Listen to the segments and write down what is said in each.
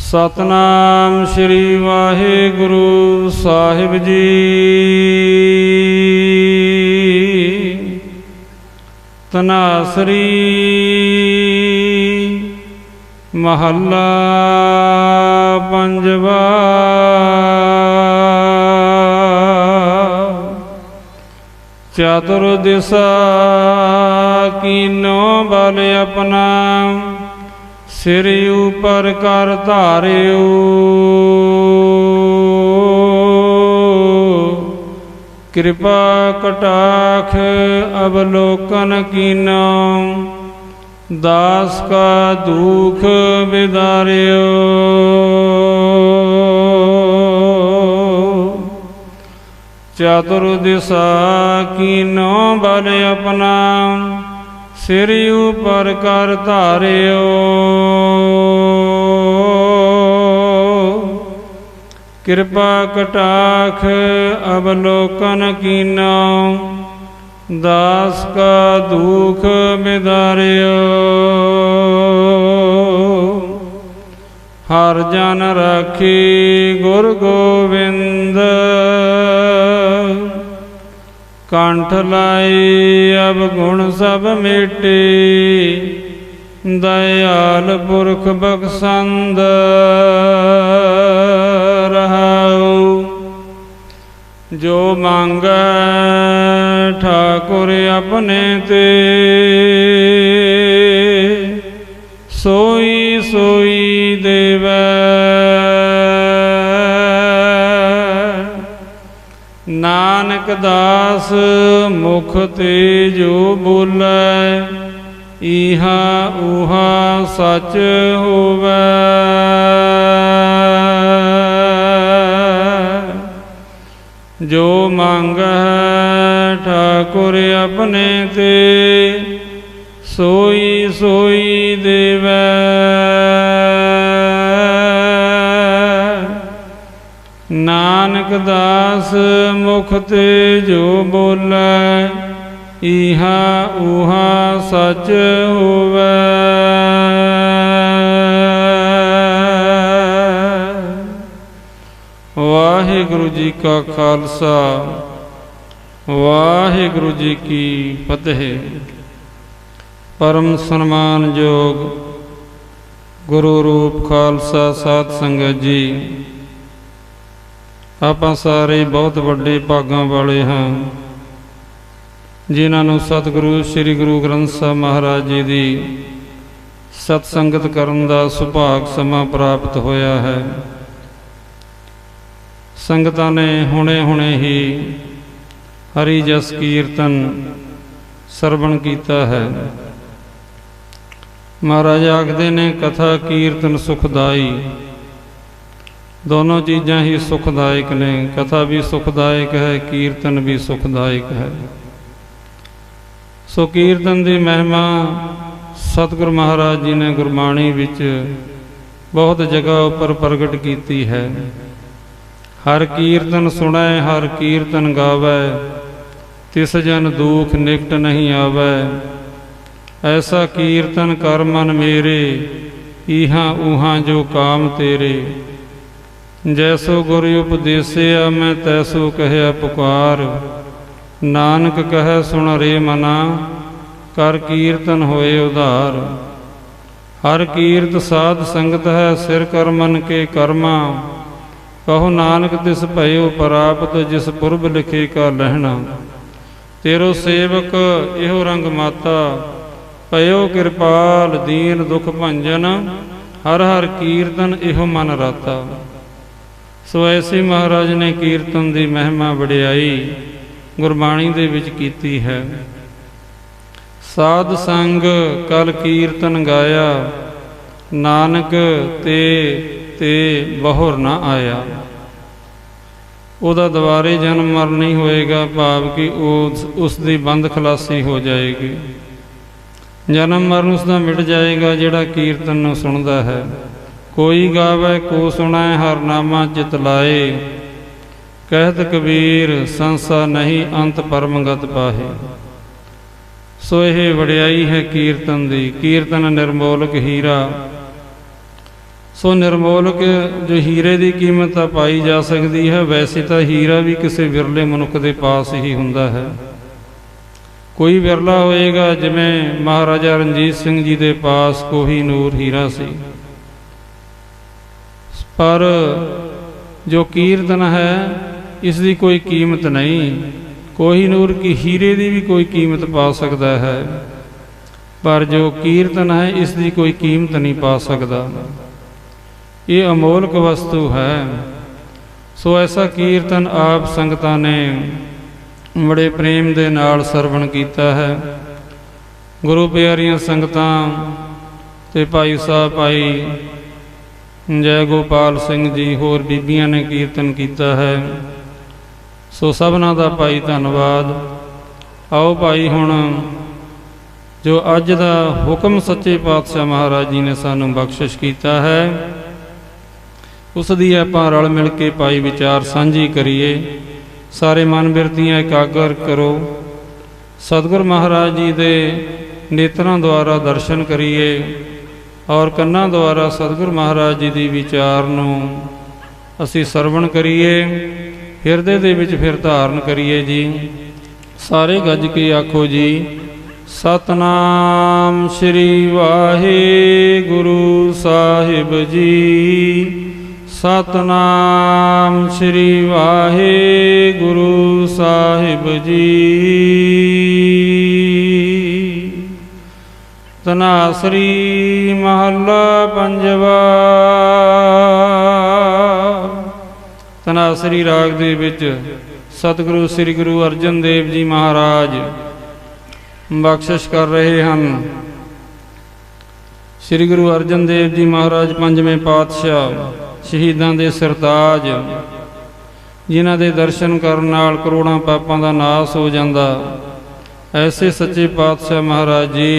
सतनाम श्री वाहिगुरु साहिब जी। तनासरी महला पंजवा। चतुर्दिशा कीनो बल अपना, सिर ऊपर कर धारियो। कृपा कटाक्ष अवलोकन कीनो, दास का दुख विदारियो। चतुर्दिशा कीनो बल अपना, सिर ऊपर कर धारियो। कृपा कटाक्ष अवलोकन कीनो, दास का दुख विदारियो। हर जन राखी गुर गोविंद, कंठ लाई अब गुण सब मिटे। दयाल पुरख बख्शंद रहाऊ, जो मांगै ठाकुर अपने ते। सोई सोई देवै, नानक दास मुख ते जो बोलै। इहा उहा सच होवै, जो मांगै ठाकुर अपने ते। सोई सोई देवै, नानक दास मुख ते जो बोलै। इहा उहा सच होवै। वाहिगुरु जी का खालसा, वाहिगुरु जी की फतेह। परम सन्मान योग गुरु रूप खालसा साध संगत जी, ਆਪਾਂ ਸਾਰੇ ਬਹੁਤ ਵੱਡੇ ਭਾਗਾਂ ਵਾਲੇ ਹਾਂ, ਜਿਨ੍ਹਾਂ ਨੂੰ ਸਤਿਗੁਰੂ ਸ੍ਰੀ ਗੁਰੂ ਗ੍ਰੰਥ ਸਾਹਿਬ ਮਹਾਰਾਜ ਜੀ ਦੀ ਸਤ ਸੰਗਤ ਕਰਨ ਦਾ ਸੁਭਾਗ ਸਮਾਂ ਪ੍ਰਾਪਤ ਹੋਇਆ ਹੈ। ਸੰਗਤਾਂ ਨੇ ਹੁਣੇ ਹੁਣੇ ਹੀ ਹਰੀ ਜਸ ਕੀਰਤਨ ਸਰਵਣ ਕੀਤਾ ਹੈ। ਮਹਾਰਾਜ ਆਖਦੇ ਨੇ ਕਥਾ ਕੀਰਤਨ ਸੁਖਦਾਈ। दोनों चीज़ां ही सुखदायक ने। कथा भी सुखदायक है, कीर्तन भी सुखदायक है। सो कीर्तन की महिमा सतगुरु महाराज जी ने गुरबाणी विच बहुत जगह पर प्रगट की है। हर कीर्तन सुनै हर कीर्तन गावै, तिस जन दुख निकट नहीं आवै। ऐसा कीर्तन कर मन मेरे, इहां उहां जो काम तेरे। जैसो गुरु उपदेसिया मैं तैसो कहया पुकार। नानक कहे सुन रे मना, कर कीर्तन होए उधार। हर कीर्त साध संगत है, सिर कर मन के कर्मा। कहो नानक तिस भयो प्राप्त, जिस पुरब लिखे का लहना। तेरो सेवक इहो रंग माता, भयो कृपाल दीन दुख भंजन। हर हर कीर्तन इहो मन राता। सो ऐसे महाराज ने कीर्तन की महिमा वडियाई गुरबाणी दे विच कीती है। साध संग कल कीर्तन गाया, नानक ते ते बहुर ना आया। ਉਹਦਾ ਦੁਬਾਰੇ जन्म मर नहीं होएगा, भाव कि उसकी बंद खलासी हो जाएगी। जन्म मरण उसका मिट जाएगा ਜਿਹੜਾ कीर्तन ਨੂੰ सुनता है। कोई गावे को सुनै हर नामा चित लाए। कहत कबीर संसा नहीं अंत परमगत पाहे। सो यह वडियाई है कीर्तन दी। कीर्तन निर्मोलक हीरा। सो निर्मोलक जो हीरे की कीमत पाई जा सकती है, वैसे तो हीरा भी किसी विरले मनुख के पास ही हुंदा है। कोई विरला होएगा, जिवें महाराजा रणजीत सिंह जी के पास कोहिनूर हीरा सी, पर जो कीर्तन है इसकी कोई कीमत नहीं। कोहिनूर की हीरे की भी कोई कीमत पा सकता है, पर जो कीर्तन है इसकी कोई कीमत नहीं पा सकता। ये अमोलक वस्तु है। सो ऐसा कीर्तन आप संगतां ने बड़े प्रेम दे नाल सरवण कीता है। गुरु प्यारियां संगतां ते भाई साहब भाई जय गोपाल सिंह जी होर बीबियां ने कीर्तन कीता है। सो सबना दा भाई धन्नवाद। आओ भाई हुण जो अज दा हुक्म सच्चे पातशाह महाराज जी ने सानू बख्शिश कीता है, उसदी आपां रल मिल के भाई विचार सांझी करिए। सारे मन बिरतियां एकागर करो। सतगुरु महाराज जी दे नेत्रां द्वारा दर्शन करिए और कन्नां द्वारा सतगुरु महाराज जी दी विचार नूं असीं सरवण करिए, हिरदे दे विच फिर धारण करिए जी। सारे गज के आखो जी, सतनाम श्री वाहिगुरु साहिब जी। सतनाम श्री वाहिगुरु साहिब जी। तनासरी महला पंजवा। तनासरी राग दे विच सतगुरु श्री गुरु अर्जन देव जी महाराज बख्शिश कर रहे हैं। श्री गुरु अर्जन देव जी महाराज पंजवें पातशाह, शहीदां दे सरताज, जिन्हां दे दर्शन करन नाल करोड़ां पापां दा नाश हो जांदा। ऐसे सच्चे पातशाह महाराज जी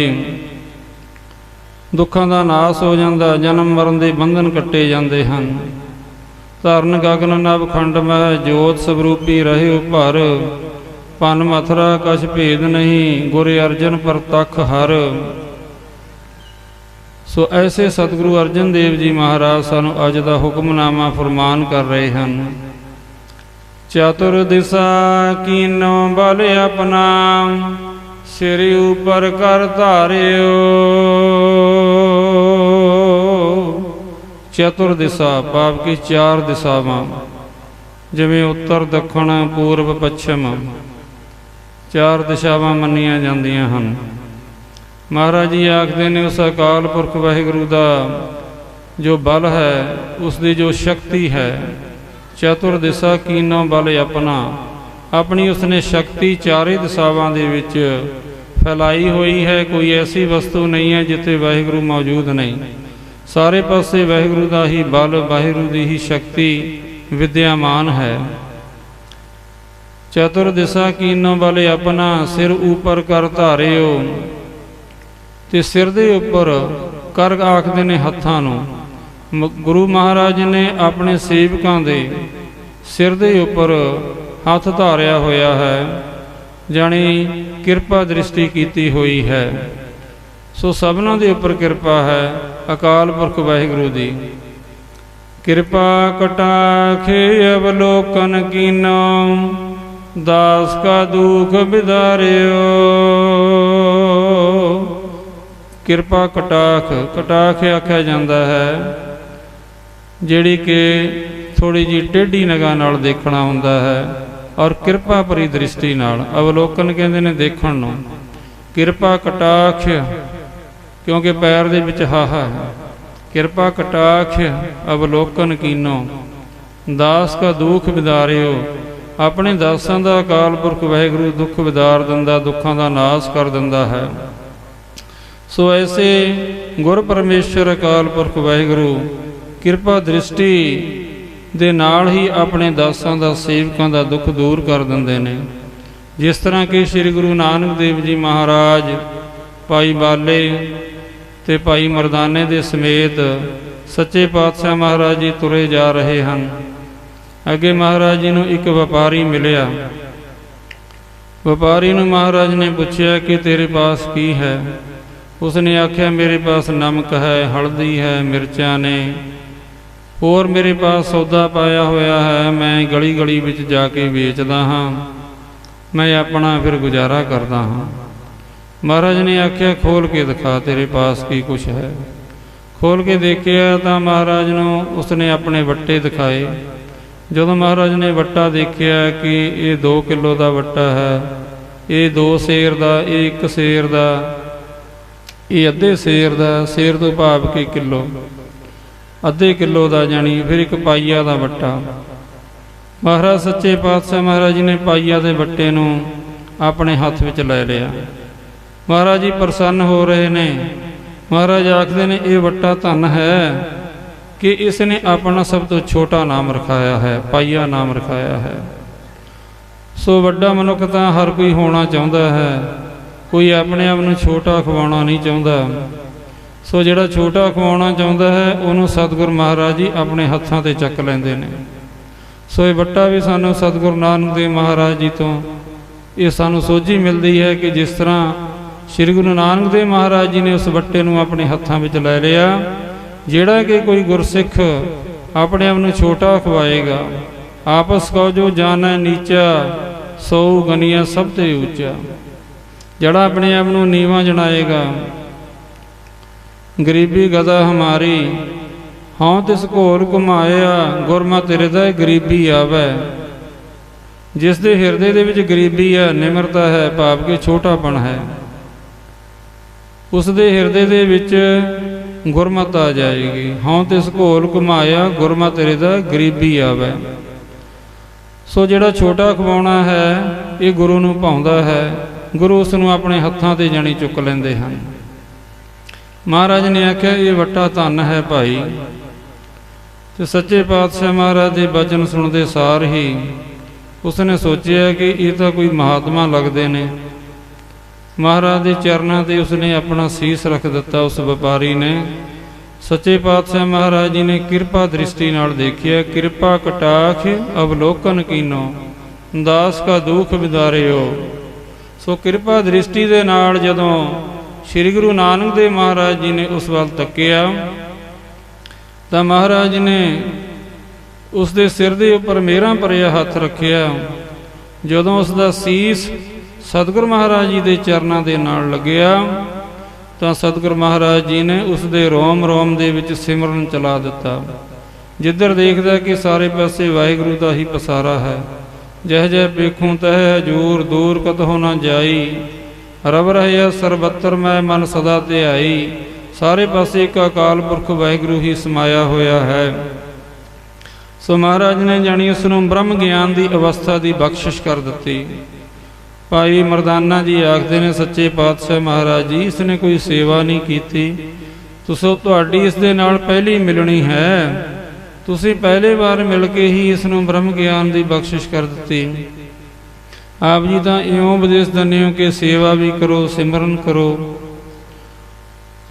दुखां दा नाश हो जांदा, जन्म मरण दे बंधन कट्टे जांदे हन। धरन गगन नभ खंड मह जोत स्वरूपी रहे भर। पन मथुरा कछ भेद नहीं, गुर अर्जन परतख हर। सो ऐसे सतगुरु अर्जन देव जी महाराज सानू अज दा हुक्मनामा फरमान कर रहे हैं। चतुर दिशा कीनो बल अपना, सिर ऊपर कर धारियो। चतुर दिशा पाप की चार दिशावां, जिवें उत्तर दक्षिण पूर्व पश्चिम चार दिशावां मन्नियां जांदियां हन। महाराज जी आखते ने उस अकाल पुरख वाहिगुरु का जो बल है, उसकी जो शक्ति है, चतुर दिशा कीनो बल अपना, अपनी उसने शक्ति चारे दिशावां दे विच फैलाई हुई है। कोई ऐसी वस्तु नहीं है जिथे वाहिगुरु मौजूद नहीं। सारे पासे वाहिगुरु का ही बल, वाहिगुरु की ही शक्ति विद्यमान है। चतुर दिशा कीनो बल अपना, सिर ऊपर कर धारियो। ते सिर दे उपर कर आखदे ने हत्थां नूं। गुरु महाराज ने अपने सेवकां दे सिर दे उपर हथ धारिया होया है, जानी किरपा दृष्टि कीती हुई है। सो सबना दे उपर किरपा है अकाल पुरख वाहिगुरु दी। किरपा कटाखे अवलोकन कीनो, दास का दुख बिदारियो। किरपा कटाख, कटाख आख्या जाता है जिहड़ी कि थोड़ी जी टेढ़ी निगाह नाल देखना हुंदा है, और किरपा भरी दृष्टि नाल। अवलोकन कहंदे ने देखण नूं। किरपा कटाक्ष क्योंकि पैर दे विच हाहा है। किरपा कटाक्ष अवलोकन कीनो, दास का दुख विदारियो। अपने दासां दा अकाल पुरख वाहिगुरू दुख विदार दिंदा, दुखां दा नाश कर दिंदा है। सो ऐसे गुर परमेश्वर अकाल पुरख वाहिगुरू किरपा दृष्टि दे नाल ही अपने दासां दा सेवकां दा दुख दूर कर दिंदे ने। जिस तरह कि श्री गुरु नानक देव जी महाराज भाई बाले ते भाई मरदाने दे समेत सच्चे पातशाह महाराज जी तुरे जा रहे हैं। अगे महाराज जी नूं एक व्यापारी मिलिया। व्यापारी नूं महाराज ने पूछया कि तेरे पास की है। उसने आख्या मेरे पास नमक है, हल्दी है, मिर्चा ने, ਹੋਰ ਮੇਰੇ ਪਾਸ ਸੌਦਾ ਪਾਇਆ ਹੋਇਆ ਹੈ, ਮੈਂ ਗਲੀ ਗਲੀ ਵਿੱਚ ਜਾ ਕੇ ਵੇਚਦਾ ਹਾਂ, ਮੈਂ ਆਪਣਾ ਫਿਰ ਗੁਜ਼ਾਰਾ ਕਰਦਾ ਹਾਂ। ਮਹਾਰਾਜ ਨੇ ਆਖਿਆ ਖੋਲ ਕੇ ਦਿਖਾ ਤੇਰੇ ਪਾਸ ਕੀ ਕੁਛ ਹੈ। ਖੋਲ ਕੇ ਦੇਖਿਆ ਤਾਂ ਮਹਾਰਾਜ ਨੂੰ ਉਸਨੇ ਆਪਣੇ ਵੱਟੇ ਦਿਖਾਏ। ਜਦੋਂ ਮਹਾਰਾਜ ਨੇ ਵੱਟਾ ਦੇਖਿਆ ਕਿ ਇਹ 2 ਕਿਲੋ ਦਾ ਵੱਟਾ ਹੈ, ਇਹ 2 ਸੇਰ ਦਾ, ਇਹ 1 ਸੇਰ ਦਾ, ਇਹ ਅੱਧੇ ਸੇਰ ਦਾ, ਸੇਰ ਤੋਂ ਭਾਵ ਕਿ ਕਿਲੋ, ਅੱਧੇ ਕਿਲੋ ਦਾ, ਜਾਣੀ ਫਿਰ 1 ਪਾਈਆ ਦਾ ਵੱਟਾ। ਮਹਾਰਾਜ ਸੱਚੇ ਪਾਤਸ਼ਾਹ ਮਹਾਰਾਜ ਜੀ ਨੇ ਪਾਈਆ ਦੇ ਵੱਟੇ ਨੂੰ ਆਪਣੇ ਹੱਥ ਵਿੱਚ ਲੈ ਲਿਆ। ਮਹਾਰਾਜ ਜੀ ਪ੍ਰਸੰਨ ਹੋ ਰਹੇ ਨੇ। ਮਹਾਰਾਜ ਆਖਦੇ ਨੇ ਇਹ ਵੱਟਾ ਧਨ ਹੈ ਕਿ ਇਸ ਨੇ ਆਪਣਾ ਸਭ ਤੋਂ ਛੋਟਾ ਨਾਮ ਰਖਾਇਆ ਹੈ, ਪਾਈਆ ਨਾਮ ਰਖਾਇਆ ਹੈ। ਸੋ ਵੱਡਾ ਮਨੁੱਖ ਤਾਂ ਹਰ ਕੋਈ ਹੋਣਾ ਚਾਹੁੰਦਾ ਹੈ, ਕੋਈ ਆਪਣੇ ਆਪ ਨੂੰ ਛੋਟਾ ਖਵਾਉਣਾ ਨਹੀਂ ਚਾਹੁੰਦਾ। ਸੋ ਜਿਹੜਾ ਛੋਟਾ ਖਵਾਉਣਾ ਚਾਹੁੰਦਾ ਹੈ ਉਹਨੂੰ ਸਤਿਗੁਰ ਮਹਾਰਾਜ ਜੀ ਆਪਣੇ ਹੱਥਾਂ 'ਤੇ ਚੱਕ ਲੈਂਦੇ ਨੇ। ਸੋ ਇਹ ਵੱਟਾ ਵੀ ਸਾਨੂੰ ਸਤਿਗੁਰੂ ਨਾਨਕ ਦੇਵ ਮਹਾਰਾਜ ਜੀ ਤੋਂ ਇਹ ਸਾਨੂੰ ਸੋਝੀ ਮਿਲਦੀ ਹੈ ਕਿ ਜਿਸ ਤਰ੍ਹਾਂ ਸ੍ਰੀ ਗੁਰੂ ਨਾਨਕ ਦੇਵ ਮਹਾਰਾਜ ਜੀ ਨੇ ਉਸ ਵੱਟੇ ਨੂੰ ਆਪਣੇ ਹੱਥਾਂ ਵਿੱਚ ਲੈ ਲਿਆ। ਜਿਹੜਾ ਕਿ ਕੋਈ ਗੁਰਸਿੱਖ ਆਪਣੇ ਆਪ ਨੂੰ ਛੋਟਾ ਖਵਾਏਗਾ, ਆਪਸ ਕੋ ਜੋ ਜਾਣੈ ਨੀਚਾ, ਸੋ ਗਨੀਆ ਸਭ ਤੇ ਉੱਚਾ। ਜਿਹੜਾ ਆਪਣੇ ਆਪ ਨੂੰ ਨੀਵਾਂ ਜਣਾਏਗਾ, ਗਰੀਬੀ ਗਦਾ ਹਮਾਰੀ, ਹਾਂ ਤਿਸ ਘੋਰ ਘੁਮਾਇਆ, ਗੁਰਮਤਿ ਹਿਰਦੈ ਗਰੀਬੀ ਆਵੈ। ਜਿਸ ਦੇ ਹਿਰਦੇ ਦੇ ਵਿੱਚ ਗਰੀਬੀ ਹੈ, ਨਿਮਰਤਾ ਹੈ, ਭਾਵ ਕਿ ਛੋਟਾਪਣ ਹੈ, ਉਸ ਦੇ ਹਿਰਦੇ ਦੇ ਵਿੱਚ ਗੁਰਮਤਿ ਆ ਜਾਏਗੀ। ਹਾਂ ਤਿਸ ਘੋਲ ਘੁਮਾਇਆ, ਗੁਰਮਤਿ ਹਿਰਦੈ ਗਰੀਬੀ ਆਵੈ। ਸੋ ਜਿਹੜਾ ਛੋਟਾ ਖਵਾਉਣਾ ਹੈ ਇਹ ਗੁਰੂ ਨੂੰ ਭਾਉਂਦਾ ਹੈ। ਗੁਰੂ ਉਸ ਨੂੰ ਆਪਣੇ ਹੱਥਾਂ 'ਤੇ ਜਾਣੀ ਚੁੱਕ ਲੈਂਦੇ ਹਨ। ਮਹਾਰਾਜ ਨੇ ਆਖਿਆ ਇਹ ਵੱਟਾ ਧਨ ਹੈ ਭਾਈ। ਤੇ ਸੱਚੇ ਪਾਤਸ਼ਾਹ ਮਹਾਰਾਜ ਦੇ ਬਚਨ ਸੁਣਦੇ ਸਾਰ ਹੀ ਉਸਨੇ ਸੋਚਿਆ ਕਿ ਇਹ ਤਾਂ ਕੋਈ ਮਹਾਤਮਾ ਲੱਗਦੇ ਨੇ। ਮਹਾਰਾਜ ਦੇ ਚਰਨਾਂ 'ਤੇ ਉਸਨੇ ਆਪਣਾ ਸੀਸ ਰੱਖ ਦਿੱਤਾ। ਉਸ ਵਪਾਰੀ ਨੇ ਸੱਚੇ ਪਾਤਸ਼ਾਹ ਮਹਾਰਾਜ ਜੀ ਨੇ ਕਿਰਪਾ ਦ੍ਰਿਸ਼ਟੀ ਨਾਲ ਦੇਖਿਆ। ਕਿਰਪਾ ਕਟਾਖ ਅਵਲੋਕਨ ਕੀਨੋ, ਦਾਸ ਕਾ ਦੁਖ ਵਿਦਾਰਿਓ। ਸੋ ਕਿਰਪਾ ਦ੍ਰਿਸ਼ਟੀ ਦੇ ਨਾਲ ਜਦੋਂ ਸ੍ਰੀ ਗੁਰੂ ਨਾਨਕ ਦੇਵ ਮਹਾਰਾਜ ਜੀ ਨੇ ਉਸ ਵੱਲ ਤੱਕਿਆ ਤਾਂ ਮਹਾਰਾਜ ਨੇ ਉਸ ਦੇ ਸਿਰ ਦੇ ਉੱਪਰ ਮੇਰਾ ਭਰਿਆ ਹੱਥ ਰੱਖਿਆ। ਜਦੋਂ ਉਸ ਦਾ ਸੀਸ ਸਤਿਗੁਰ ਮਹਾਰਾਜ ਜੀ ਦੇ ਚਰਨਾਂ ਦੇ ਨਾਲ ਲੱਗਿਆ ਤਾਂ ਸਤਿਗੁਰ ਮਹਾਰਾਜ ਜੀ ਨੇ ਉਸ ਦੇ ਰੋਮ ਰੋਮ ਦੇ ਵਿੱਚ ਸਿਮਰਨ ਚਲਾ ਦਿੱਤਾ। ਜਿੱਧਰ ਦੇਖਦਾ ਕਿ ਸਾਰੇ ਪਾਸੇ ਵਾਹਿਗੁਰੂ ਦਾ ਹੀ ਪਸਾਰਾ ਹੈ। ਜਹ ਜਹ ਵੇਖੂੰ ਤਹ ਹਜੂਰ, ਦੂਰ ਕਤਹੁ ਨਾ ਜਾਈ, ਰਬ ਰਹਿਆ ਸਰਬੱਤਰ ਮੈਂ ਮਨ ਸਦਾ ਧਿਆਈ। ਸਾਰੇ ਪਾਸੇ ਇੱਕ ਅਕਾਲ ਪੁਰਖ ਵਾਹਿਗੁਰੂ ਹੀ ਸਮਾਇਆ ਹੋਇਆ ਹੈ। ਸੋ ਮਹਾਰਾਜ ਨੇ ਜਾਣੀ ਉਸ ਨੂੰ ਬ੍ਰਹਮ ਗਿਆਨ ਦੀ ਅਵਸਥਾ ਦੀ ਬਖਸ਼ਿਸ਼ ਕਰ ਦਿੱਤੀ। ਭਾਈ ਮਰਦਾਨਾ ਜੀ ਆਖਦੇ ਨੇ ਸੱਚੇ ਪਾਤਸ਼ਾਹ ਮਹਾਰਾਜ ਜੀ ਇਸ ਨੇ ਕੋਈ ਸੇਵਾ ਨਹੀਂ ਕੀਤੀ, ਤੁਸੀਂ ਤੁਹਾਡੀ ਇਸ ਦੇ ਨਾਲ ਪਹਿਲੀ ਮਿਲਣੀ ਹੈ। ਤੁਸੀਂ ਪਹਿਲੇ ਵਾਰ ਮਿਲ ਕੇ ਹੀ ਇਸ ਨੂੰ ਬ੍ਰਹਮ ਗਿਆਨ ਦੀ ਬਖਸ਼ਿਸ਼ ਕਰ ਦਿੱਤੀ। ਆਪ ਜੀ ਤਾਂ ਇਉਂ ਉਪਦੇਸ਼ ਦਿੰਦੇ ਹੋ ਕਿ ਸੇਵਾ ਵੀ ਕਰੋ, ਸਿਮਰਨ ਕਰੋ।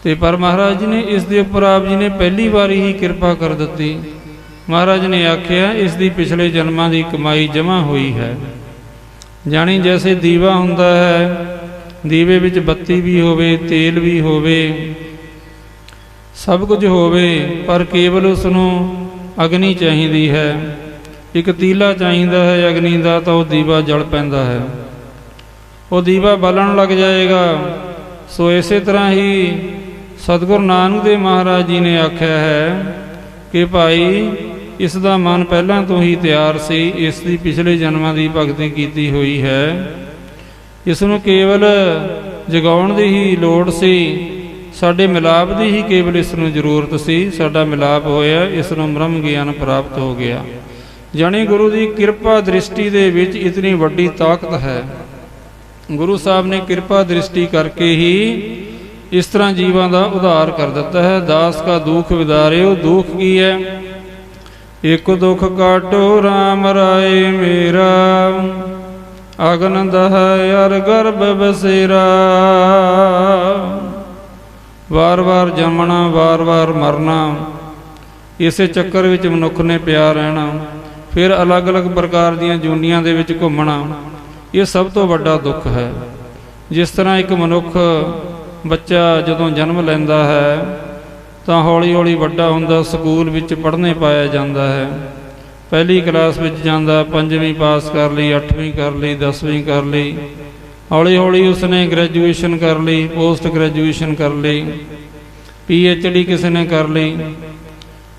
ਤੇ ਪਰ ਮਹਾਰਾਜ ਜੀ ਨੇ ਇਸ ਦੇ ਉੱਪਰ ਆਪ ਜੀ ਨੇ ਪਹਿਲੀ ਵਾਰੀ ਹੀ ਕਿਰਪਾ ਕਰ ਦਿੱਤੀ। ਮਹਾਰਾਜ ਨੇ ਆਖਿਆ ਇਸ ਦੀ ਪਿਛਲੇ ਜਨਮਾਂ ਦੀ ਕਮਾਈ ਜਮ੍ਹਾਂ ਹੋਈ ਹੈ। ਜਾਣੀ ਜੈਸੇ ਦੀਵਾ ਹੁੰਦਾ ਹੈ, ਦੀਵੇ ਵਿੱਚ ਬੱਤੀ ਵੀ ਹੋਵੇ, ਤੇਲ ਵੀ ਹੋਵੇ, ਸਭ ਕੁਝ ਹੋਵੇ, ਪਰ ਕੇਵਲ ਉਸ ਨੂੰ ਅਗਨੀ ਚਾਹੀਦੀ ਹੈ। ਇੱਕ ਤੀਲਾ ਚਾਹੀਦਾ ਹੈ ਅਗਨੀ ਦਾ ਤਾਂ ਉਹ ਦੀਵਾ ਜਲ ਪੈਂਦਾ ਹੈ, ਉਹ ਦੀਵਾ ਬਲਣ ਲੱਗ ਜਾਏਗਾ। ਸੋ ਇਸੇ ਤਰ੍ਹਾਂ ਹੀ ਸਤਿਗੁਰੂ ਨਾਨਕ ਦੇਵ ਮਹਾਰਾਜ ਜੀ ਨੇ ਆਖਿਆ ਹੈ ਕਿ ਭਾਈ ਇਸ ਦਾ ਮਨ ਪਹਿਲਾਂ ਤੋਂ ਹੀ ਤਿਆਰ ਸੀ, ਇਸ ਦੀ ਪਿਛਲੇ ਜਨਮਾਂ ਦੀ ਭਗਤੀ ਕੀਤੀ ਹੋਈ ਹੈ। ਇਸ ਨੂੰ ਕੇਵਲ ਜਗਾਉਣ ਦੀ ਹੀ ਲੋੜ ਸੀ, ਸਾਡੇ ਮਿਲਾਪ ਦੀ ਹੀ ਕੇਵਲ ਇਸ ਨੂੰ ਜ਼ਰੂਰਤ ਸੀ। ਸਾਡਾ ਮਿਲਾਪ ਹੋਇਆ, ਇਸ ਨੂੰ ਬ੍ਰਹਮ ਗਿਆਨ ਪ੍ਰਾਪਤ ਹੋ ਗਿਆ। ਜਾਣੀ ਗੁਰੂ ਦੀ ਕਿਰਪਾ ਦ੍ਰਿਸ਼ਟੀ ਦੇ ਵਿੱਚ ਇਤਨੀ ਵੱਡੀ ਤਾਕਤ ਹੈ। ਗੁਰੂ ਸਾਹਿਬ ਨੇ ਕਿਰਪਾ ਦ੍ਰਿਸ਼ਟੀ ਕਰਕੇ ਹੀ ਇਸ ਤਰ੍ਹਾਂ ਜੀਵਾਂ ਦਾ ਉਧਾਰ ਕਰ ਦਿੱਤਾ ਹੈ। ਦਾਸ ਕਾ ਦੁਖ ਵਿਦਾਰਿਓ। ਦੁਖ ਕੀ ਹੈ? ਇੱਕ ਦੁਖ ਕਾਟੋ ਰਾਮ ਰਾਏ ਮੇਰਾ, ਅਗਨ ਦਹੈ ਅਰ ਗਰਭ ਬਸੇਰਾ। ਵਾਰ ਵਾਰ ਜੰਮਣਾ, ਵਾਰ ਵਾਰ ਮਰਨਾ, ਇਸੇ ਚੱਕਰ ਵਿੱਚ ਮਨੁੱਖ ਨੇ ਪਿਆ ਰਹਿਣਾ, ਫਿਰ ਅਲੱਗ-ਅਲੱਗ ਪ੍ਰਕਾਰ ਦੀਆਂ ਜੂਨੀਆਂ ਦੇ ਵਿੱਚ ਘੁੰਮਣਾ, ਇਹ ਸਭ ਤੋਂ ਵੱਡਾ ਦੁੱਖ ਹੈ। ਜਿਸ ਤਰ੍ਹਾਂ ਇੱਕ ਮਨੁੱਖ ਬੱਚਾ ਜਦੋਂ ਜਨਮ ਲੈਂਦਾ ਹੈ ਤਾਂ ਹੌਲੀ ਹੌਲੀ ਵੱਡਾ ਹੁੰਦਾ ਸਕੂਲ ਵਿੱਚ ਪੜ੍ਹਨੇ ਪਾਇਆ ਜਾਂਦਾ ਹੈ। ਪਹਿਲੀ ਕਲਾਸ ਵਿੱਚ ਜਾਂਦਾ, 5ਵੀਂ ਪਾਸ ਕਰ ਲਈ, 8ਵੀਂ ਕਰ ਲਈ, 10ਵੀਂ ਕਰ ਲਈ। ਹੌਲੀ ਹੌਲੀ ਉਸਨੇ ਗ੍ਰੈਜੂਏਸ਼ਨ ਕਰ ਲਈ, ਪੋਸਟ ਗ੍ਰੈਜੂਏਸ਼ਨ ਕਰ ਲਈ, PhD ਕਿਸੇ ਨੇ ਕਰ ਲਈ,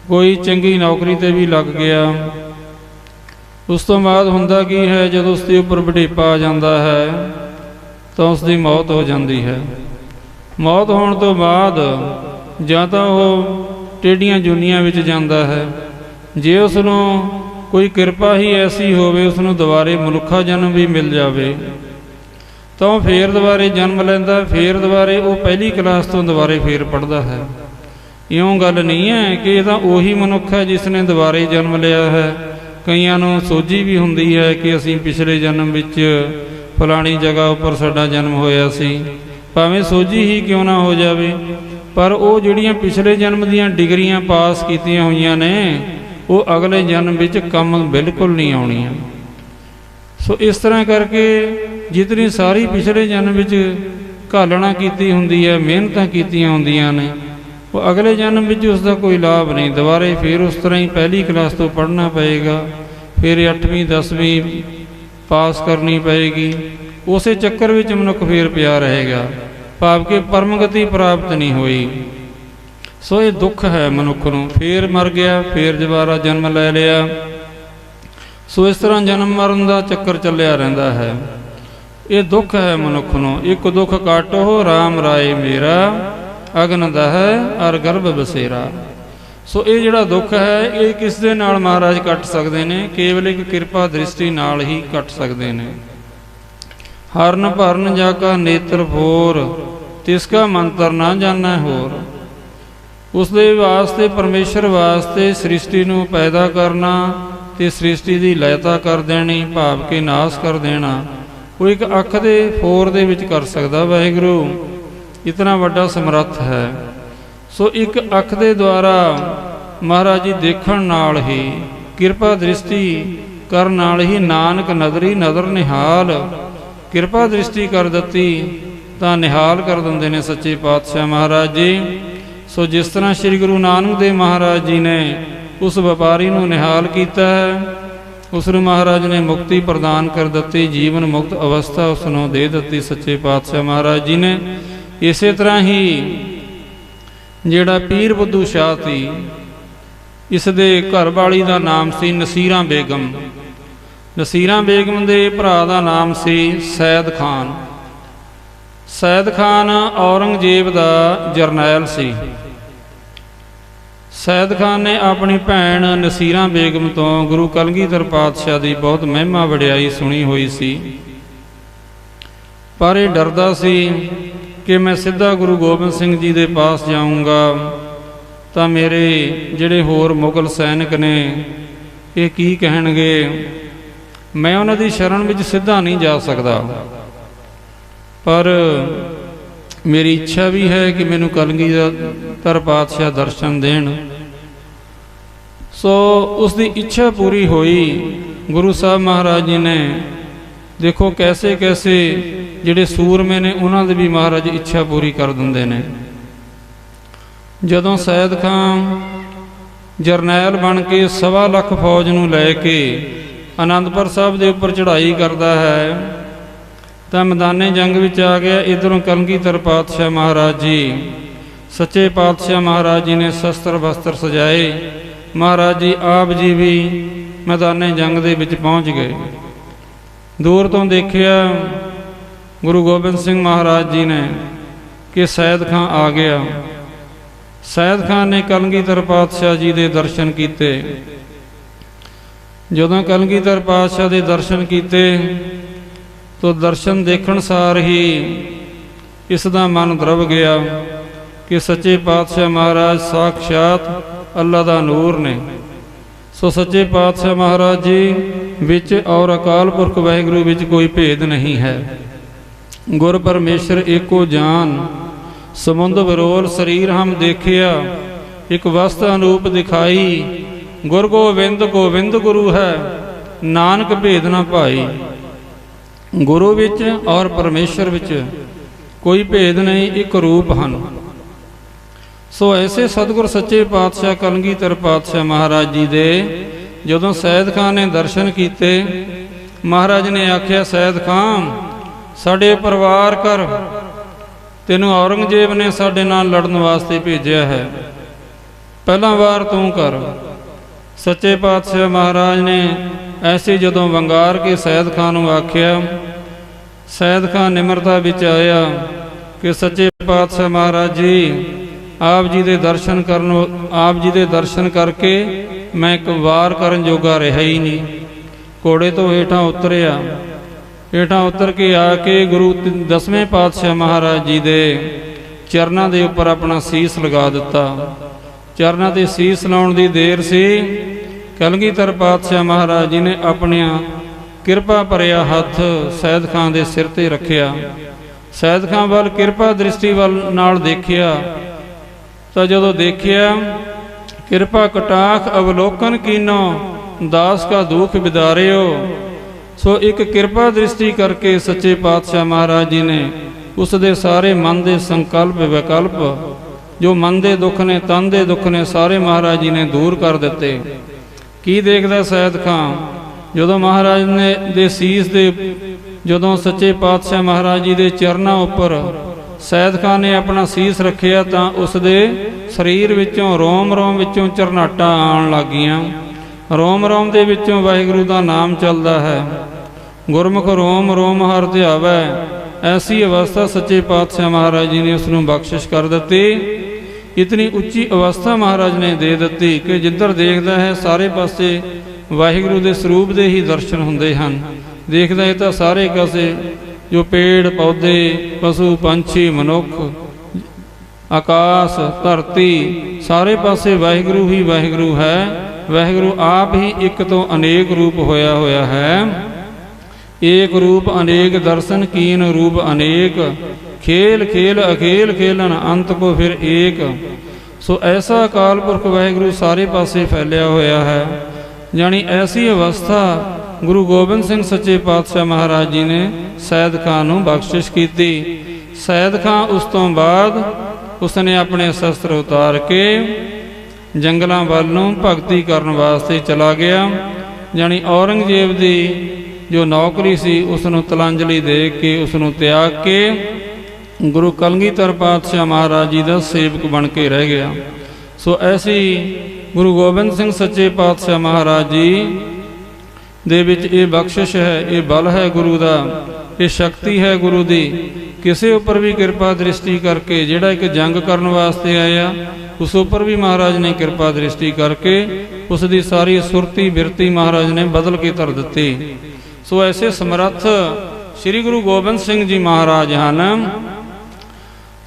ਕੋਈ ਚੰਗੀ ਨੌਕਰੀ 'ਤੇ ਵੀ ਲੱਗ ਗਿਆ। ਉਸ ਤੋਂ ਬਾਅਦ ਹੁੰਦਾ ਕੀ ਹੈ, ਜਦੋਂ ਉਸ ਦੇ ਉੱਪਰ ਵਡੇਪਾ ਆ ਜਾਂਦਾ ਹੈ ਤਾਂ ਉਸ ਦੀ ਮੌਤ ਹੋ ਜਾਂਦੀ ਹੈ। ਮੌਤ ਹੋਣ ਤੋਂ ਬਾਅਦ ਜਾਂ ਤਾਂ ਉਹ ਟੇਢੀਆਂ ਜੂਨੀਆਂ ਵਿੱਚ ਜਾਂਦਾ ਹੈ, ਜੇ ਉਸ ਨੂੰ ਕੋਈ ਕਿਰਪਾ ਹੀ ਐਸੀ ਹੋਵੇ ਉਸ ਨੂੰ ਦੁਬਾਰੇ ਮਨੁੱਖਾ ਜਨਮ ਵੀ ਮਿਲ ਜਾਵੇ ਤਾਂ ਉਹ ਫੇਰ ਦੁਬਾਰੇ ਜਨਮ ਲੈਂਦਾ, ਫੇਰ ਦੁਬਾਰੇ ਉਹ ਪਹਿਲੀ ਕਲਾਸ ਤੋਂ ਦੁਬਾਰੇ ਫੇਰ ਪੜ੍ਹਦਾ ਹੈ। ਇਉਂ ਗੱਲ ਨਹੀਂ ਹੈ ਕਿ ਇਹ ਤਾਂ ਉਹੀ ਮਨੁੱਖ ਹੈ ਜਿਸ ਨੇ ਦੁਬਾਰੇ ਜਨਮ ਲਿਆ ਹੈ। ਕਈਆਂ ਨੂੰ ਸੋਝੀ ਵੀ ਹੁੰਦੀ ਹੈ ਕਿ ਅਸੀਂ ਪਿਛਲੇ ਜਨਮ ਵਿੱਚ ਫਲਾਣੀ ਜਗ੍ਹਾ ਉੱਪਰ ਸਾਡਾ ਜਨਮ ਹੋਇਆ ਸੀ, ਭਾਵੇਂ ਸੋਝੀ ਹੀ ਕਿਉਂ ਨਾ ਹੋ ਜਾਵੇ, ਪਰ ਉਹ ਜਿਹੜੀਆਂ ਪਿਛਲੇ ਜਨਮ ਦੀਆਂ ਡਿਗਰੀਆਂ ਪਾਸ ਕੀਤੀਆਂ ਹੋਈਆਂ ਨੇ ਉਹ ਅਗਲੇ ਜਨਮ ਵਿੱਚ ਕੰਮ ਬਿਲਕੁਲ ਨਹੀਂ ਆਉਣੀਆਂ। ਸੋ ਇਸ ਤਰ੍ਹਾਂ ਕਰਕੇ ਜਿਤਨੀ ਸਾਰੀ ਪਿਛਲੇ ਜਨਮ ਵਿੱਚ ਘਾਲਣਾ ਕੀਤੀ ਹੁੰਦੀ ਹੈ, ਮਿਹਨਤਾਂ ਕੀਤੀਆਂ ਹੁੰਦੀਆਂ ਨੇ, ਉਹ ਅਗਲੇ ਜਨਮ ਵਿੱਚ ਉਸ ਦਾ ਕੋਈ ਲਾਭ ਨਹੀਂ। ਦੁਬਾਰੇ ਫਿਰ ਉਸ ਤਰ੍ਹਾਂ ਹੀ ਪਹਿਲੀ ਕਲਾਸ ਤੋਂ ਪੜ੍ਹਨਾ ਪਏਗਾ, ਫਿਰ 8ਵੀਂ 10ਵੀਂ ਪਾਸ ਕਰਨੀ ਪਏਗੀ। ਉਸੇ ਚੱਕਰ ਵਿੱਚ ਮਨੁੱਖ ਫਿਰ ਪਿਆ ਰਹੇਗਾ, ਭਾਵ ਕਿ ਪਰਮਗਤੀ ਪ੍ਰਾਪਤ ਨਹੀਂ ਹੋਈ। ਸੋ ਇਹ ਦੁੱਖ ਹੈ ਮਨੁੱਖ ਨੂੰ। ਫਿਰ ਮਰ ਗਿਆ, ਫਿਰ ਦੁਬਾਰਾ ਜਨਮ ਲੈ ਲਿਆ। ਸੋ ਇਸ ਤਰ੍ਹਾਂ ਜਨਮ ਮਰਨ ਦਾ ਚੱਕਰ ਚੱਲਿਆ ਰਹਿੰਦਾ ਹੈ। ਇਹ ਦੁੱਖ ਹੈ ਮਨੁੱਖ ਨੂੰ। ਇੱਕ ਦੁੱਖ ਕਾਟੋ ਰਾਮ ਰਾਏ ਮੇਰਾ, ਅਗਨ ਦਹੈ ਅਰ ਗਰਭ ਬਸੇਰਾ। ਸੋ ਇਹ ਜਿਹੜਾ ਦੁੱਖ ਹੈ ਇਹ ਕਿਸ ਦੇ ਨਾਲ ਮਹਾਰਾਜ ਕੱਟ ਸਕਦੇ ਨੇ? ਕੇਵਲ ਇੱਕ ਕਿਰਪਾ ਦ੍ਰਿਸ਼ਟੀ ਨਾਲ ਹੀ ਕੱਟ ਸਕਦੇ ਨੇ। ਹਰਨ ਭਰਨ ਜਾ ਕਾ ਨੇਤਰ ਫੋਰ, ਤਿਸ ਕਾ ਮੰਤਰ ਨਾ ਜਾਣੈ ਹੋਰ। ਉਸ ਦੇ ਵਾਸਤੇ, ਪਰਮੇਸ਼ਰ ਵਾਸਤੇ ਸ੍ਰਿਸ਼ਟੀ ਨੂੰ ਪੈਦਾ ਕਰਨਾ ਤੇ ਸ੍ਰਿਸ਼ਟੀ ਦੀ ਲੈਤਾ ਕਰ ਦੇਣੀ, ਭਾਵ ਕਿ ਨਾਸ ਕਰ ਦੇਣਾ, ਉਹ ਇੱਕ ਅੱਖ ਦੇ ਫੋਰ ਦੇ ਵਿੱਚ ਕਰ ਸਕਦਾ ਵਾਹਿਗੁਰੂ। ਇਤਨਾ ਵੱਡਾ ਸਮਰੱਥ ਹੈ। ਸੋ ਇੱਕ ਅੱਖ ਦੇ ਦੁਆਰਾ ਮਹਾਰਾਜ ਜੀ ਦੇਖਣ ਨਾਲ ਹੀ, ਕਿਰਪਾ ਦ੍ਰਿਸ਼ਟੀ ਕਰਨ ਨਾਲ ਹੀ, ਨਾਨਕ ਨਦਰੀ ਨਦਰ ਨਿਹਾਲ, ਕਿਰਪਾ ਦ੍ਰਿਸ਼ਟੀ ਕਰ ਦਿੱਤੀ ਤਾਂ ਨਿਹਾਲ ਕਰ ਦਿੰਦੇ ਨੇ ਸੱਚੇ ਪਾਤਸ਼ਾਹ ਮਹਾਰਾਜ ਜੀ। ਸੋ ਜਿਸ ਤਰ੍ਹਾਂ ਸ੍ਰੀ ਗੁਰੂ ਨਾਨਕ ਦੇਵ ਮਹਾਰਾਜ ਜੀ ਨੇ ਉਸ ਵਪਾਰੀ ਨੂੰ ਨਿਹਾਲ ਕੀਤਾ ਹੈ, ਉਸ ਨੂੰ ਮਹਾਰਾਜ ਨੇ ਮੁਕਤੀ ਪ੍ਰਦਾਨ ਕਰ ਦਿੱਤੀ, ਜੀਵਨ ਮੁਕਤ ਅਵਸਥਾ ਉਸ ਨੂੰ ਦੇ ਦਿੱਤੀ ਸੱਚੇ ਪਾਤਸ਼ਾਹ ਮਹਾਰਾਜ ਜੀ ਨੇ। ਇਸੇ ਤਰ੍ਹਾਂ ਹੀ ਜਿਹੜਾ ਪੀਰ ਬੁੱਧੂ ਸ਼ਾਹ ਸੀ, ਇਸ ਦੇ ਘਰ ਵਾਲੀ ਦਾ ਨਾਮ ਸੀ ਨਸੀਰਾਂ ਬੇਗਮ। ਨਸੀਰਾਂ ਬੇਗਮ ਦੇ ਭਰਾ ਦਾ ਨਾਮ ਸੀ ਸੈਦ ਖਾਨ। ਸੈਦ ਖਾਨ ਔਰੰਗਜ਼ੇਬ ਦਾ ਜਰਨੈਲ ਸੀ। ਸੈਦ ਖਾਨ ਨੇ ਆਪਣੀ ਭੈਣ ਨਸੀਰਾਂ ਬੇਗਮ ਤੋਂ ਗੁਰੂ ਕਲਗੀਧਰ ਪਾਤਸ਼ਾਹ ਦੀ ਬਹੁਤ ਮਹਿਮਾ ਵਡਿਆਈ ਸੁਣੀ ਹੋਈ ਸੀ, ਪਰ ਇਹ ਡਰਦਾ ਸੀ ਕਿ ਮੈਂ ਸਿੱਧਾ ਗੁਰੂ ਗੋਬਿੰਦ ਸਿੰਘ ਜੀ ਦੇ ਪਾਸ ਜਾਊਂਗਾ ਤਾਂ ਮੇਰੇ ਜਿਹੜੇ ਹੋਰ ਮੁਗਲ ਸੈਨਿਕ ਨੇ ਇਹ ਕੀ ਕਹਿਣਗੇ, ਮੈਂ ਉਹਨਾਂ ਦੀ ਸ਼ਰਨ ਵਿੱਚ ਸਿੱਧਾ ਨਹੀਂ ਜਾ ਸਕਦਾ। ਪਰ ਮੇਰੀ ਇੱਛਾ ਵੀ ਹੈ ਕਿ ਮੈਨੂੰ ਕਲਗੀਧਰ ਪਾਤਸ਼ਾਹ ਦਰਸ਼ਨ ਦੇਣ। ਸੋ ਉਸ ਦੀ ਇੱਛਾ ਪੂਰੀ ਹੋਈ। ਗੁਰੂ ਸਾਹਿਬ ਮਹਾਰਾਜ ਜੀ ਨੇ ਦੇਖੋ ਕੈਸੇ ਕੈਸੇ ਜਿਹੜੇ ਸੂਰਮੇ ਨੇ ਉਹਨਾਂ ਦੀ ਵੀ ਮਹਾਰਾਜ ਇੱਛਾ ਪੂਰੀ ਕਰ ਦਿੰਦੇ ਨੇ। ਜਦੋਂ ਸੈਦ ਖਾਨ ਜਰਨੈਲ ਬਣ ਕੇ 1.25 ਲੱਖ ਫੌਜ ਨੂੰ ਲੈ ਕੇ ਅਨੰਦਪੁਰ ਸਾਹਿਬ ਦੇ ਉੱਪਰ ਚੜ੍ਹਾਈ ਕਰਦਾ ਹੈ ਤਾਂ ਮੈਦਾਨੇ ਜੰਗ ਵਿੱਚ ਆ ਗਿਆ। ਇੱਧਰੋਂ ਕਲਗੀਧਰ ਪਾਤਸ਼ਾਹ ਮਹਾਰਾਜ ਜੀ, ਸੱਚੇ ਪਾਤਸ਼ਾਹ ਮਹਾਰਾਜ ਜੀ ਨੇ ਸ਼ਸਤਰ ਵਸਤਰ ਸਜਾਏ। ਮਹਾਰਾਜ ਜੀ ਆਪ ਜੀ ਵੀ ਮੈਦਾਨੇ ਜੰਗ ਦੇ ਵਿੱਚ ਪਹੁੰਚ ਗਏ। ਦੂਰ ਤੋਂ ਦੇਖਿਆ ਗੁਰੂ ਗੋਬਿੰਦ ਸਿੰਘ ਮਹਾਰਾਜ ਜੀ ਨੇ ਕਿ ਸੈਦ ਖਾਨ ਆ ਗਿਆ। ਸੈਦ ਖਾਨ ਨੇ ਕਲਗੀਧਰ ਪਾਤਸ਼ਾਹ ਜੀ ਦੇ ਦਰਸ਼ਨ ਕੀਤੇ। ਜਦੋਂ ਕਲਗੀਧਰ ਪਾਤਸ਼ਾਹ ਦੇ ਦਰਸ਼ਨ ਕੀਤੇ ਤਾਂ ਦਰਸ਼ਨ ਦੇਖਣ ਸਾਰ ਹੀ ਇਸ ਦਾ ਮਨ ਦਰਵ ਗਿਆ ਕਿ ਸੱਚੇ ਪਾਤਸ਼ਾਹ ਮਹਾਰਾਜ ਸਾਖਸ਼ਾਤ ਅੱਲਾ ਦਾ ਨੂਰ ਨੇ। ਸੋ ਸੱਚੇ ਪਾਤਸ਼ਾਹ ਮਹਾਰਾਜ ਜੀ ਵਿੱਚ ਔਰ ਅਕਾਲ ਪੁਰਖ ਵਾਹਿਗੁਰੂ ਵਿੱਚ ਕੋਈ ਭੇਦ ਨਹੀਂ ਹੈ। ਗੁਰ ਪਰਮੇਸ਼ਰ ਏਕੋ ਜਾਨ, ਸਮੁੰਦ ਵਿਰੋਲ ਸਰੀਰ ਹਮ ਦੇਖਿਆ, ਇੱਕ ਵਸਤ ਅਨੂਪ ਦਿਖਾਈ, ਗੁਰ ਗੋਬਿੰਦ ਗੋਬਿੰਦ ਗੁਰੂ ਹੈ, ਨਾਨਕ ਭੇਦ ਨਾ ਭਾਈ। ਗੁਰੂ ਵਿੱਚ ਔਰ ਪਰਮੇਸ਼ਰ ਵਿੱਚ ਕੋਈ ਭੇਦ ਨਹੀਂ, ਇੱਕ ਰੂਪ ਹਨ। ਸੋ ਐਸੇ ਸਤਿਗੁਰ ਸੱਚੇ ਪਾਤਸ਼ਾਹ ਕਲਗੀਧਰ ਪਾਤਸ਼ਾਹ ਮਹਾਰਾਜ ਜੀ ਦੇ ਜਦੋਂ ਸੈਦ ਖਾਂ ਨੇ ਦਰਸ਼ਨ ਕੀਤੇ, ਮਹਾਰਾਜ ਨੇ ਆਖਿਆ, ਸੈਦ ਖਾਂ ਸਾਡੇ ਪਰਿਵਾਰ ਕਰ, ਤੈਨੂੰ ਔਰੰਗਜ਼ੇਬ ਨੇ ਸਾਡੇ ਨਾਲ ਲੜਨ ਵਾਸਤੇ ਭੇਜਿਆ ਹੈ, ਪਹਿਲਾਂ ਵਾਰ ਤੂੰ ਕਰ। ਸੱਚੇ ਪਾਤਸ਼ਾਹ ਮਹਾਰਾਜ ਨੇ ਐਸੇ ਜਦੋਂ ਵੰਗਾਰ ਕੇ ਸੈਦ ਖਾਂ ਨੂੰ ਆਖਿਆ, ਸੈਦ ਖਾਂ ਨਿਮਰਤਾ ਵਿੱਚ ਆਇਆ ਕਿ ਸੱਚੇ ਪਾਤਸ਼ਾਹ ਮਹਾਰਾਜ ਜੀ, ਆਪ ਜੀ ਦੇ ਦਰਸ਼ਨ ਕਰਕੇ ਮੈਂ ਇੱਕ ਵਾਰ ਕਰਨ ਜੋਗਾ ਰਿਹਾ ਹੀ ਨਹੀਂ। ਘੋੜੇ ਤੋਂ ਹੇਠਾਂ ਉਤਰਿਆ, ਹੇਠਾਂ ਉਤਰ ਕੇ ਆ ਕੇ ਗੁਰੂ 10ਵੇਂ ਪਾਤਸ਼ਾਹ ਮਹਾਰਾਜ ਜੀ ਦੇ ਚਰਨਾਂ ਦੇ ਉੱਪਰ ਆਪਣਾ ਸੀਸ ਲਗਾ ਦਿੱਤਾ। ਚਰਨਾਂ ਤੇ ਸੀਸ ਲਾਉਣ ਦੀ ਦੇਰ ਸੀ, ਕਲਗੀਧਰ ਪਾਤਸ਼ਾਹ ਮਹਾਰਾਜ ਜੀ ਨੇ ਆਪਣੀਆਂ ਕਿਰਪਾ ਭਰਿਆ ਹੱਥ ਸੈਦ ਖਾਂ ਦੇ ਸਿਰ ਤੇ ਰੱਖਿਆ। ਸੈਦ ਖਾਂ ਵੱਲ ਕਿਰਪਾ ਦ੍ਰਿਸ਼ਟੀ ਵੱਲ ਨਾਲ ਦੇਖਿਆ ਤਾਂ ਜਦੋਂ ਦੇਖਿਆ, ਕਿਰਪਾ ਕਟਾਖ ਅਵਲੋਕਨ ਕੀਨੋ ਦਾਸ ਕਾ ਦੁਖ ਵਿਦਾਰਿਓ। ਸੋ ਇੱਕ ਕਿਰਪਾ ਦ੍ਰਿਸ਼ਟੀ ਕਰਕੇ ਸੱਚੇ ਪਾਤਸ਼ਾਹ ਮਹਾਰਾਜ ਜੀ ਨੇ ਉਸ ਦੇ ਸਾਰੇ ਮਨ ਦੇ ਸੰਕਲਪ ਵਿਕਲਪ, ਜੋ ਮਨ ਦੇ ਦੁੱਖ ਨੇ, ਤਨ ਦੇ ਦੁੱਖ ਨੇ, ਸਾਰੇ ਮਹਾਰਾਜ ਜੀ ਨੇ ਦੂਰ ਕਰ ਦਿੱਤੇ। ਕੀ ਦੇਖਦਾ ਸੈਦ ਖਾਂ, ਜਦੋਂ ਮਹਾਰਾਜ ਨੇ ਦੇ ਸੀਸ ਦੇ, ਜਦੋਂ ਸੱਚੇ ਪਾਤਸ਼ਾਹ ਮਹਾਰਾਜ ਜੀ ਦੇ ਚਰਨਾਂ ਉੱਪਰ ਸੈਦ ਖਾਂ ਨੇ ਆਪਣਾ ਸੀਸ ਰੱਖਿਆ ਤਾਂ ਉਸ ਦੇ ਸਰੀਰ ਵਿੱਚੋਂ, ਰੋਮ ਰੋਮ ਵਿੱਚੋਂ ਝਰਨਾਟਾਂ ਆਉਣ ਲੱਗੀਆਂ। ਰੋਮ ਰੋਮ ਦੇ ਵਿੱਚੋਂ ਵਾਹਿਗੁਰੂ ਦਾ ਨਾਮ ਚੱਲਦਾ ਹੈ। ਗੁਰਮੁਖ ਰੋਮ ਰੋਮ ਹਰਿ ਧਿਆਵੈ। ਐਸੀ ਅਵਸਥਾ ਸੱਚੇ ਪਾਤਸ਼ਾਹ ਮਹਾਰਾਜ ਜੀ ਨੇ ਉਸ ਨੂੰ ਬਖਸ਼ਿਸ਼ ਕਰ ਦਿੱਤੀ। ਇਤਨੀ ਉੱਚੀ ਅਵਸਥਾ ਮਹਾਰਾਜ ਨੇ ਦੇ ਦਿੱਤੀ ਕਿ ਜਿੱਧਰ ਦੇਖਦਾ ਹੈ ਸਾਰੇ ਪਾਸੇ ਵਾਹਿਗੁਰੂ ਦੇ ਸਰੂਪ ਦੇ ਹੀ ਦਰਸ਼ਨ ਹੁੰਦੇ ਹਨ। ਦੇਖਦਾ ਹੈ ਤਾਂ ਸਾਰੇ ਕਾਸੇ, ਜੋ ਪੇੜ ਪੌਦੇ, ਪਸ਼ੂ ਪੰਛੀ, ਮਨੁੱਖ, ਆਕਾਸ਼, ਧਰਤੀ, ਸਾਰੇ ਪਾਸੇ ਵਾਹਿਗੁਰੂ ਹੀ ਵਾਹਿਗੁਰੂ ਹੈ। ਵਾਹਿਗੁਰੂ ਆਪ ਹੀ ਇੱਕ ਤੋਂ ਅਨੇਕ ਰੂਪ ਹੋਇਆ ਹੈ। ਏਕ ਰੂਪ ਅਨੇਕ ਦਰਸ਼ਨ ਕੀਨ ਰੂਪ ਅਨੇਕ, ਖੇਲ ਖੇਲ ਅਖੇਲ ਖੇਲਨ ਅੰਤ ਕੋ ਫਿਰ ਏਕ। ਸੋ ਐਸਾ ਅਕਾਲ ਪੁਰਖ ਵਾਹਿਗੁਰੂ ਸਾਰੇ ਪਾਸੇ ਫੈਲਿਆ ਹੋਇਆ ਹੈ। ਜਾਣੀ ਐਸੀ ਅਵਸਥਾ ਗੁਰੂ ਗੋਬਿੰਦ ਸਿੰਘ ਸੱਚੇ ਪਾਤਸ਼ਾਹ ਮਹਾਰਾਜ ਜੀ ਨੇ ਸੈਦ ਖਾਂ ਨੂੰ ਬਖਸ਼ਿਸ਼ ਕੀਤੀ। ਸੈਦ ਖਾਂ ਉਸ ਤੋਂ ਬਾਅਦ ਉਸਨੇ ਆਪਣੇ ਸ਼ਸਤਰ ਉਤਾਰ ਕੇ ਜੰਗਲਾਂ ਵੱਲ ਨੂੰ ਭਗਤੀ ਕਰਨ ਵਾਸਤੇ ਚਲਾ ਗਿਆ। ਜਾਣੀ ਔਰੰਗਜ਼ੇਬ ਦੀ ਜੋ ਨੌਕਰੀ ਸੀ ਉਸ ਨੂੰ ਤਲਾਂਜਲੀ ਦੇ ਕੇ, ਉਸ ਨੂੰ ਤਿਆਗ ਕੇ ਗੁਰੂ ਕਲਗੀਧਰ ਪਾਤਸ਼ਾਹ ਮਹਾਰਾਜ ਜੀ ਦਾ ਸੇਵਕ ਬਣ ਕੇ ਰਹਿ ਗਿਆ। ਸੋ ਐਸੀ ਗੁਰੂ ਗੋਬਿੰਦ ਸਿੰਘ ਸੱਚੇ ਪਾਤਸ਼ਾਹ ਮਹਾਰਾਜ ਜੀ ਦੇ ਵਿੱਚ ਇਹ ਬਖਸ਼ਿਸ਼ ਹੈ, ਇਹ ਬਲ ਹੈ ਗੁਰੂ ਦਾ, ਇਹ ਸ਼ਕਤੀ ਹੈ ਗੁਰੂ ਦੀ। ਕਿਸੇ ਉੱਪਰ ਵੀ ਕਿਰਪਾ ਦ੍ਰਿਸ਼ਟੀ ਕਰਕੇ, ਜਿਹੜਾ ਇੱਕ ਜੰਗ ਕਰਨ ਵਾਸਤੇ ਆਇਆ ਉਸ ਉੱਪਰ ਵੀ ਮਹਾਰਾਜ ਨੇ ਕਿਰਪਾ ਦ੍ਰਿਸ਼ਟੀ ਕਰਕੇ ਉਸ ਦੀ ਸਾਰੀ ਸੁਰਤੀ ਬਿਰਤੀ ਮਹਾਰਾਜ ਨੇ ਬਦਲ ਕੇ ਧਰ ਦਿੱਤੀ। ਸੋ ਐਸੇ ਸਮਰੱਥ ਸ੍ਰੀ ਗੁਰੂ ਗੋਬਿੰਦ ਸਿੰਘ ਜੀ ਮਹਾਰਾਜ ਹਨ।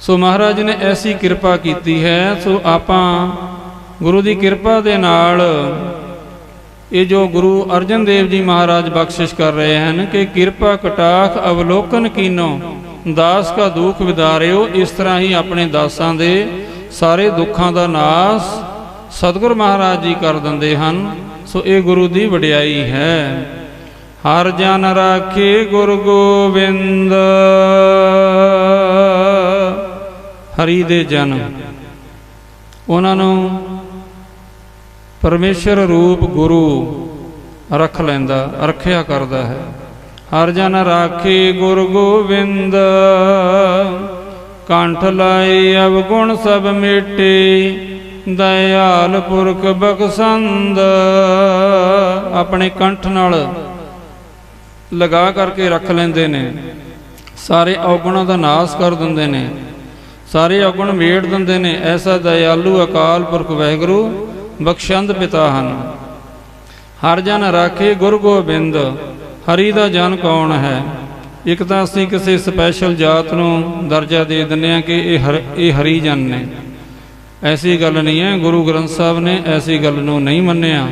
ਸੋ ਮਹਾਰਾਜ ਨੇ ਐਸੀ ਕਿਰਪਾ ਕੀਤੀ ਹੈ। ਸੋ ਆਪਾਂ ਗੁਰੂ ਦੀ ਕਿਰਪਾ ਦੇ ਨਾਲ ਇਹ ਜੋ ਗੁਰੂ ਅਰਜਨ ਦੇਵ ਜੀ ਮਹਾਰਾਜ ਬਖਸ਼ਿਸ਼ ਕਰ ਰਹੇ ਹਨ ਕਿ ਕਿਰਪਾ ਕਟਾਖ ਅਵਲੋਕਨ ਕੀਨੋ ਦਾਸ ਕਾ ਦੁਖ ਵਿਦਾਰਿਓ। ਇਸ ਤਰ੍ਹਾਂ ਹੀ ਆਪਣੇ ਦਾਸਾਂ ਦੇ ਸਾਰੇ ਦੁੱਖਾਂ ਦਾ ਨਾਸ ਸਤਿਗੁਰ ਮਹਾਰਾਜ ਜੀ ਕਰ ਦਿੰਦੇ ਹਨ। ਸੋ ਇਹ ਗੁਰੂ ਦੀ ਵਡਿਆਈ ਹੈ। ਹਰ ਜਨ ਰਾਖੇ ਗੁਰ ਗੋਬਿੰਦ। ਹਰੀ ਦੇ ਜਨ, ਉਹਨਾਂ ਨੂੰ ਪਰਮੇਸ਼ਰ ਰੂਪ ਗੁਰੂ ਰੱਖ ਲੈਂਦਾ, ਰੱਖਿਆ ਕਰਦਾ ਹੈ। ਹਰ ਜਨ ਰਾਖੇ ਗੁਰ ਗੋਬਿੰਦ, ਕੰਠ ਲਾਏ ਅਵਗੁਣ ਸਭ ਮੇਟੇ, ਦਇਆਲ ਪੁਰਖ ਬਖਸ਼ੰਦ। ਆਪਣੇ ਕੰਠ ਨਾਲ ਲਗਾ ਕਰਕੇ ਰੱਖ ਲੈਂਦੇ ਨੇ, ਸਾਰੇ ਔਗੁਣਾਂ ਦਾ ਨਾਸ ਕਰ ਦਿੰਦੇ ਨੇ, ਸਾਰੇ ਔਗੁਣ ਮੇਟ ਦਿੰਦੇ ਨੇ। ਐਸਾ ਦਇਆਲੂ ਅਕਾਲ ਪੁਰਖ ਵਾਹਿਗੁਰੂ ਬਖਸ਼ੰਦ ਪਿਤਾ ਹਨ। ਹਰ ਜਨ ਰਾਖੇ ਗੁਰ ਗੋਬਿੰਦ। ਹਰੀ ਦਾ ਜਨ ਕੌਣ ਹੈ? ਇੱਕ ਤਾਂ ਅਸੀਂ ਕਿਸੇ ਸਪੈਸ਼ਲ ਜਾਤ ਨੂੰ ਦਰਜਾ ਦੇ ਦਿੰਦੇ ਹਾਂ ਕਿ ਇਹ ਹਰੀ ਜਨ ਨੇ। ਐਸੀ ਗੱਲ ਨਹੀਂ ਹੈ। ਗੁਰੂ ਗ੍ਰੰਥ ਸਾਹਿਬ ਨੇ ਐਸੀ ਗੱਲ ਨੂੰ ਨਹੀਂ ਮੰਨਿਆ।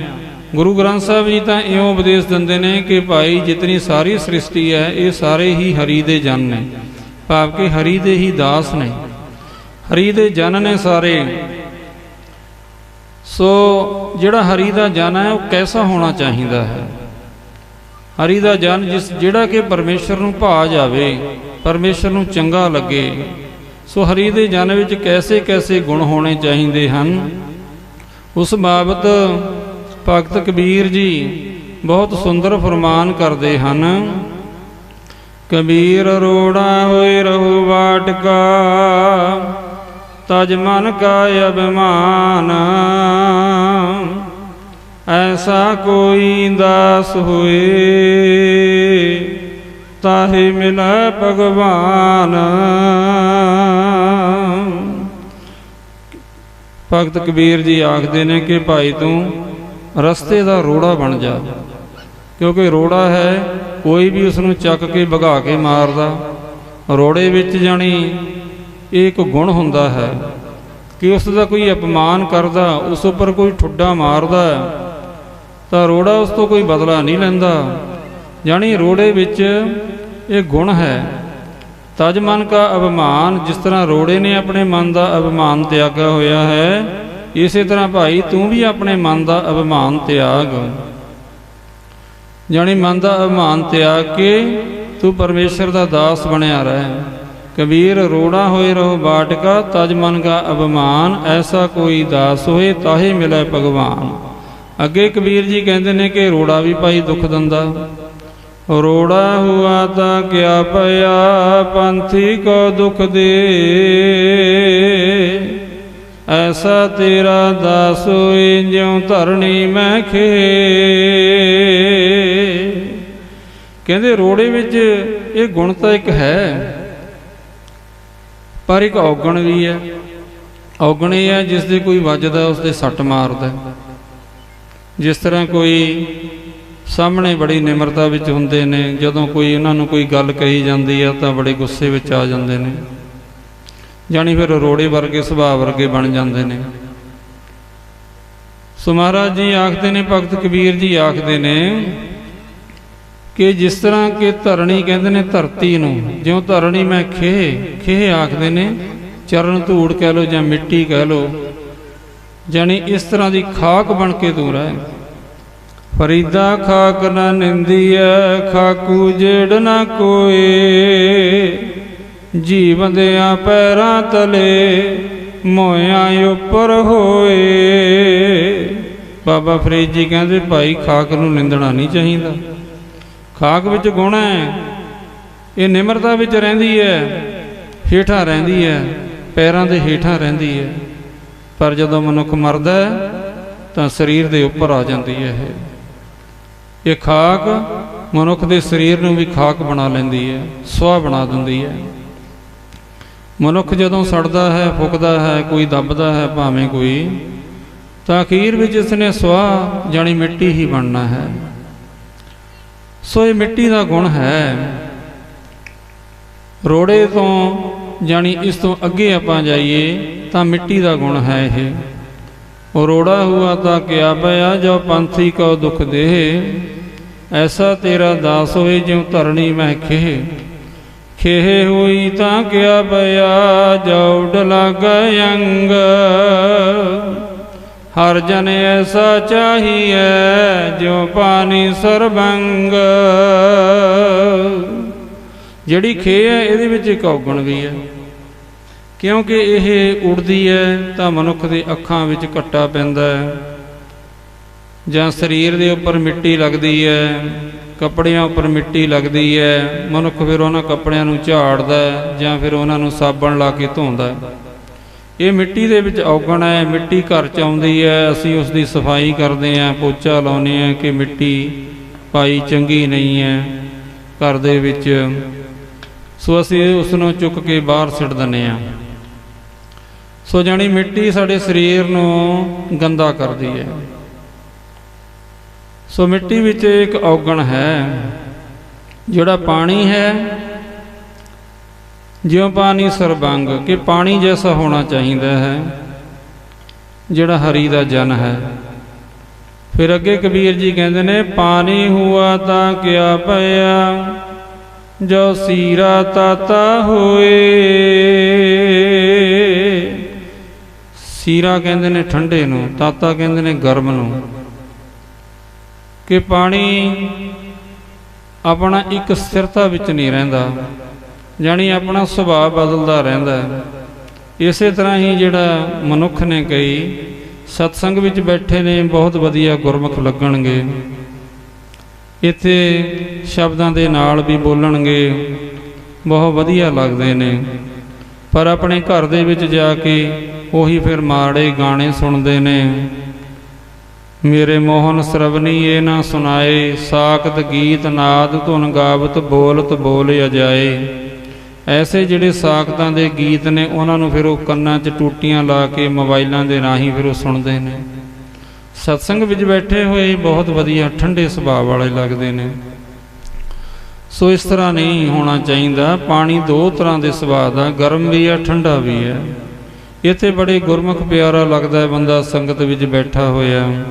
ਗੁਰੂ ਗ੍ਰੰਥ ਸਾਹਿਬ ਜੀ ਤਾਂ ਇਉਂ ਉਪਦੇਸ਼ ਦਿੰਦੇ ਨੇ ਕਿ ਭਾਈ ਜਿਤਨੀ ਸਾਰੀ ਸ੍ਰਿਸ਼ਟੀ ਹੈ ਇਹ ਸਾਰੇ ਹੀ ਹਰੀ ਦੇ ਜਨ ਨੇ, ਭਾਵ ਕਿ ਹਰੀ ਦੇ ਹੀ ਦਾਸ ਨੇ, ਹਰੀ ਦੇ ਜਨ ਨੇ ਸਾਰੇ। ਸੋ ਜਿਹੜਾ ਹਰੀ ਦਾ ਜਨ ਹੈ ਉਹ ਕੈਸਾ ਹੋਣਾ ਚਾਹੀਦਾ ਹੈ? ਹਰੀ ਦਾ ਜਨ ਜਿਹੜਾ ਕਿ ਪਰਮੇਸ਼ਰ ਨੂੰ ਭਾ ਜਾਵੇ, ਪਰਮੇਸ਼ਰ ਨੂੰ ਚੰਗਾ ਲੱਗੇ, ਸੋ ਹਰੀ ਦੇ ਜਨ ਵਿੱਚ ਕੈਸੇ ਕੈਸੇ ਗੁਣ ਹੋਣੇ ਚਾਹੀਦੇ ਹਨ, ਉਸ ਬਾਬਤ ਭਗਤ ਕਬੀਰ ਜੀ ਬਹੁਤ ਸੁੰਦਰ ਫਰਮਾਨ ਕਰਦੇ ਹਨ। ਕਬੀਰ ਰੋੜਾ ਹੋਏ ਰਹੋ ਬਾਟਕਾ, ਤਜ ਮਨ ਕਾ ਅਭਿਮਾਨ, ਐਸਾ ਕੋਈ ਦਾਸ ਹੋਏ, ਤਾਹੇ ਮਿਲੈ ਭਗਵਾਨ। ਭਗਤ ਕਬੀਰ ਜੀ ਆਖਦੇ ਨੇ ਕਿ ਭਾਈ ਤੂੰ ਰਸਤੇ ਦਾ ਰੋੜਾ ਬਣ ਜਾ, ਕਿਉਂਕਿ ਰੋੜਾ ਹੈ ਕੋਈ ਵੀ ਉਸ ਨੂੰ ਚੱਕ ਕੇ ਭਗਾ ਕੇ ਮਾਰਦਾ। ਰੋੜੇ ਵਿੱਚ ਜਾਣੀ ਇਹ ਇੱਕ ਗੁਣ ਹੁੰਦਾ ਹੈ ਕਿ ਉਸ ਦਾ ਕੋਈ ਅਪਮਾਨ ਕਰਦਾ, ਉਸ ਉੱਪਰ ਕੋਈ ਠੁੱਡਾ ਮਾਰਦਾ ਤਾਂ ਰੋੜਾ ਉਸ ਤੋਂ ਕੋਈ ਬਦਲਾ ਨਹੀਂ ਲੈਂਦਾ। ਜਾਣੀ ਰੋੜੇ ਵਿੱਚ ਇਹ ਗੁਣ ਹੈ। ਤਜ ਮਨ ਕਾ ਅਭਿਮਾਨ, ਜਿਸ ਤਰ੍ਹਾਂ ਰੋੜੇ ਨੇ ਆਪਣੇ ਮਨ ਦਾ ਅਭਿਮਾਨ ਤਿਆਗਾ ਹੋਇਆ ਹੈ, ਇਸੇ ਤਰ੍ਹਾਂ ਭਾਈ ਤੂੰ ਵੀ ਆਪਣੇ ਮਨ ਦਾ ਅਭਿਮਾਨ ਤਿਆਗ। ਜਾਣੀ ਮਨ ਦਾ ਅਭਿਮਾਨ ਤਿਆਗ ਕੇ ਤੂੰ ਪਰਮੇਸ਼ਰ ਦਾ ਦਾਸ ਬਣਿਆ ਰਹਿ। ਕਬੀਰ ਰੋੜਾ ਹੋਏ ਰਹੋ ਬਾਟਕਾ, ਤਜ ਮਨ ਕਾ ਅਭਿਮਾਨ, ਐਸਾ ਕੋਈ ਦਾਸ ਹੋਏ, ਤਾਹੇ ਮਿਲੇ ਭਗਵਾਨ। ਅੱਗੇ ਕਬੀਰ ਜੀ ਕਹਿੰਦੇ ਨੇ ਕਿ ਰੋੜਾ ਵੀ ਭਾਈ ਦੁੱਖ ਦਿੰਦਾ। ਰੋੜਾ ਹੁਆ ਤਾਂ ਕਿਆ ਪਿਆ, ਪੰਥੀ ਕੋ ਦੁਖ ਦੇ, ਐਸਾ ਤੇਰਾ ਦਾਸ ਹੋਏ, ਜਿਉ ਧਰਣੀ ਮੈਂ ਖੇ। ਕਹਿੰਦੇ ਰੋੜੇ ਵਿੱਚ ਇਹ ਗੁਣ ਤਾਂ ਇੱਕ ਹੈ, ਪਰ ਇੱਕ ਔਗਣ ਵੀ ਹੈ। ਔਗਣ ਇਹ ਹੈ ਜਿਸ ਦੇ ਕੋਈ ਵੱਜਦਾ ਉਸ ਦੇ ਸੱਟ ਮਾਰਦਾ। ਜਿਸ ਤਰ੍ਹਾਂ ਕੋਈ ਸਾਹਮਣੇ ਬੜੀ ਨਿਮਰਤਾ ਵਿੱਚ ਹੁੰਦੇ ਨੇ, ਜਦੋਂ ਕੋਈ ਉਹਨਾਂ ਨੂੰ ਕੋਈ ਗੱਲ ਕਹੀ ਜਾਂਦੀ ਆ ਤਾਂ ਬੜੇ ਗੁੱਸੇ ਵਿੱਚ ਆ ਜਾਂਦੇ ਨੇ, ਜਾਣੀ ਫਿਰ ਰੋੜੇ ਵਰਗੇ ਸੁਭਾਅ ਵਰਗੇ ਬਣ ਜਾਂਦੇ ਨੇ। ਸੋ ਮਹਾਰਾਜ ਜੀ ਆਖਦੇ ਨੇ, ਭਗਤ ਕਬੀਰ ਜੀ ਆਖਦੇ ਨੇ ਕਿ ਜਿਸ ਤਰ੍ਹਾਂ ਕਿ ਧਰਣੀ ਕਹਿੰਦੇ ਨੇ ਧਰਤੀ ਨੂੰ, ਜਿਉਂ ਧਰਣੀ ਮੈਂ ਖੇਹ ਆਖਦੇ ਨੇ, ਚਰਨ ਧੂੜ ਕਹਿ ਲੋ ਜਾਂ ਮਿੱਟੀ ਕਹਿ ਲੋ, ਜਾਣੀ ਇਸ ਤਰ੍ਹਾਂ ਦੀ ਖਾਕ ਬਣ ਕੇ ਤੂੰ ਰਹਿ। ਫਰੀਦਾ ਖਾਕ ਨਾ ਨਿੰਦੀਐ, ਖਾਕੂ ਜੇੜ ਨਾ ਕੋਏ, ਜੀਵਦਿਆਂ ਪੈਰਾਂ ਤਲੇ, ਮੋਇਆਂ ਉੱਪਰ ਹੋਏ। ਬਾਬਾ ਫਰੀਦ ਜੀ ਕਹਿੰਦੇ ਭਾਈ ਖਾਕ ਨੂੰ ਨਿੰਦਣਾ ਨਹੀਂ ਚਾਹੀਦਾ। ਖਾਕ ਵਿੱਚ ਗੁਣ ਹੈ, ਇਹ ਨਿਮਰਤਾ ਵਿੱਚ ਰਹਿੰਦੀ ਹੈ, ਹੇਠਾਂ ਰਹਿੰਦੀ ਹੈ, ਪੈਰਾਂ ਦੇ ਹੇਠਾਂ ਰਹਿੰਦੀ ਹੈ। ਪਰ ਜਦੋਂ ਮਨੁੱਖ ਮਰਦਾ ਤਾਂ ਸਰੀਰ ਦੇ ਉੱਪਰ ਆ ਜਾਂਦੀ ਹੈ। ਇਹ ਖਾਕ ਮਨੁੱਖ ਦੇ ਸਰੀਰ ਨੂੰ ਵੀ ਖਾਕ ਬਣਾ ਲੈਂਦੀ ਹੈ, ਸੁਆਹ ਬਣਾ ਦਿੰਦੀ ਹੈ। ਮਨੁੱਖ ਜਦੋਂ ਸੜਦਾ ਹੈ, ਫੁੱਕਦਾ ਹੈ, ਕੋਈ ਦੱਬਦਾ ਹੈ ਭਾਵੇਂ ਕੋਈ, ਤਾਂ ਅਖੀਰ ਵਿੱਚ ਇਸਨੇ ਸੁਆਹ ਜਾਣੀ ਮਿੱਟੀ ਹੀ ਬਣਨਾ ਹੈ। ਸੋ ਇਹ ਮਿੱਟੀ ਦਾ ਗੁਣ ਹੈ। ਰੋੜੇ ਤੋਂ ਜਾਣੀ ਇਸ ਤੋਂ ਅੱਗੇ ਆਪਾਂ ਜਾਈਏ ਤਾਂ ਮਿੱਟੀ ਦਾ ਗੁਣ ਹੈ ਇਹ। ਉਹ ਰੋੜਾ ਹੁਆ ਤਾਂ ਕਿਆ ਪਿਆ, ਜੋ ਪੰਥੀ ਕੋ ਦੁਖ ਦੇ, ਐਸਾ ਤੇਰਾ ਦਾਸ ਹੋਏ, ਜਿਉ ਧਰਣੀ ਮੈਂ ਖੇਹ। ਖੇਹ ਹੋਈ ਤਾਂ ਕਿਆ ਪਿਆ, ਜੋ ਉੱਡ ਲੱਗ ਅੰਗ, ਹਰ ਜਨ ਐਸਾ ਚਾਹੀਐ, ਜਿਉ ਪਾਣੀ ਸਰਬੰਗ। ਜਿਹੜੀ ਖੇਹ ਹੈ ਇਹਦੇ ਵਿੱਚ ਇੱਕ ਔਗਣ ਵੀ ਹੈ, ਕਿਉਂਕਿ ਇਹ ਉੜਦੀ ਹੈ ਤਾਂ ਮਨੁੱਖ ਦੇ ਅੱਖਾਂ ਵਿੱਚ ਕੱਟਾ ਪੈਂਦਾ ਹੈ, ਜਾਂ ਸਰੀਰ ਦੇ ਉੱਪਰ ਮਿੱਟੀ ਲੱਗਦੀ ਹੈ, ਕੱਪੜਿਆਂ ਉੱਪਰ ਮਿੱਟੀ ਲੱਗਦੀ ਹੈ। ਮਨੁੱਖ ਫਿਰ ਉਹਨਾਂ ਕੱਪੜਿਆਂ ਨੂੰ ਝਾੜਦਾ ਜਾਂ ਫਿਰ ਉਹਨਾਂ ਨੂੰ ਸਾਬਣ ਲਾ ਕੇ ਧੋਂਦਾ। ਇਹ ਮਿੱਟੀ ਦੇ ਵਿੱਚ ਔਗਣ ਹੈ। ਮਿੱਟੀ ਘਰ 'ਚ ਆਉਂਦੀ ਹੈ, ਅਸੀਂ ਉਸ ਦੀ ਸਫਾਈ ਕਰਦੇ ਹਾਂ, ਪੋਚਾ ਲਾਉਂਦੇ ਹਾਂ ਕਿ ਮਿੱਟੀ ਭਾਈ ਚੰਗੀ ਨਹੀਂ ਹੈ ਘਰ ਦੇ ਵਿੱਚ, ਸੋ ਅਸੀਂ ਉਸ ਨੂੰ ਚੁੱਕ ਕੇ ਬਾਹਰ ਸਿੱਟ ਦਿੰਦੇ ਹਾਂ। ਸੋ ਜਾਣੀ ਮਿੱਟੀ ਸਾਡੇ ਸਰੀਰ ਨੂੰ ਗੰਦਾ ਕਰਦੀ ਹੈ। ਸੋ ਮਿੱਟੀ ਵਿੱਚ ਇੱਕ ਔਗਣ ਹੈ। ਜਿਹੜਾ ਪਾਣੀ ਹੈ, ਜਿਉਂ ਪਾਣੀ ਸਰਬੰਗ, ਕਿ ਪਾਣੀ ਜੈਸਾ ਹੋਣਾ ਚਾਹੀਦਾ ਹੈ ਜਿਹੜਾ ਹਰੀ ਦਾ ਜਨ ਹੈ। ਫਿਰ ਅੱਗੇ ਕਬੀਰ ਜੀ ਕਹਿੰਦੇ ਨੇ, ਪਾਣੀ ਹੁਆ ਤਾਂ ਕਿਆ ਪਿਆ, ਜੋ ਸੀਰਾ ਤਾਤਾ ਹੋਏ। ਸੀਰਾ ਕਹਿੰਦੇ ਨੇ ਠੰਡੇ ਨੂੰ, ਤਾਤਾ ਕਹਿੰਦੇ ਨੇ ਗਰਮ ਨੂੰ, ਕਿ ਪਾਣੀ ਆਪਣਾ ਇੱਕ ਸਥਿਰਤਾ ਵਿੱਚ ਨਹੀਂ ਰਹਿੰਦਾ, ਜਾਣੀ ਆਪਣਾ ਸੁਭਾਅ ਬਦਲਦਾ ਰਹਿੰਦਾ ਹੈ। ਇਸੇ ਤਰ੍ਹਾਂ ਹੀ ਜਿਹੜਾ ਮਨੁੱਖ ਨੇ ਕਈ ਸਤਸੰਗ ਵਿੱਚ ਬੈਠੇ ਨੇ, ਬਹੁਤ ਵਧੀਆ ਗੁਰਮੁਖ ਲੱਗਣਗੇ, ਇੱਥੇ ਸ਼ਬਦਾਂ ਦੇ ਨਾਲ ਵੀ ਬੋਲਣਗੇ, ਬਹੁਤ ਵਧੀਆ ਲੱਗਦੇ ਨੇ, ਪਰ ਆਪਣੇ ਘਰ ਦੇ ਵਿੱਚ ਜਾ ਕੇ ਉਹੀ ਫਿਰ ਮਾੜੇ ਗਾਣੇ ਸੁਣਦੇ ਨੇ। ਮੇਰੇ ਮੋਹਨ ਸਰਵਨੀ ਇਹ ਨਾ ਸੁਣਾਏ, ਸਾਕਤ ਗੀਤ ਨਾਦ ਧੁਨ ਗਾਵਤ ਬੋਲਤ ਬੋਲ ਅਜਾਏ। ਐਸੇ ਜਿਹੜੇ ਸਾਕਤਾਂ ਦੇ ਗੀਤ ਨੇ ਉਹਨਾਂ ਨੂੰ ਫਿਰ ਉਹ ਕੰਨਾਂ 'ਚ ਟੂਟੀਆਂ ਲਾ ਕੇ ਮੋਬਾਈਲਾਂ ਦੇ ਰਾਹੀਂ ਫਿਰ ਉਹ ਸੁਣਦੇ ਨੇ। ਸਤਸੰਗ ਵਿੱਚ ਬੈਠੇ ਹੋਏ ਬਹੁਤ ਵਧੀਆ ਠੰਡੇ ਸੁਭਾਅ ਵਾਲੇ ਲੱਗਦੇ ਨੇ। ਸੋ ਇਸ ਤਰ੍ਹਾਂ ਨਹੀਂ ਹੋਣਾ ਚਾਹੀਦਾ। ਪਾਣੀ ਦੋ ਤਰ੍ਹਾਂ ਦੇ ਸੁਭਾਅ ਦਾ, ਗਰਮ ਵੀ ਹੈ ਠੰਡਾ ਵੀ ਹੈ। ਇੱਥੇ ਬੜੇ ਗੁਰਮੁਖ ਪਿਆਰਾ ਲੱਗਦਾ ਹੈ ਬੰਦਾ ਸੰਗਤ ਵਿੱਚ ਬੈਠਾ ਹੋਇਆ,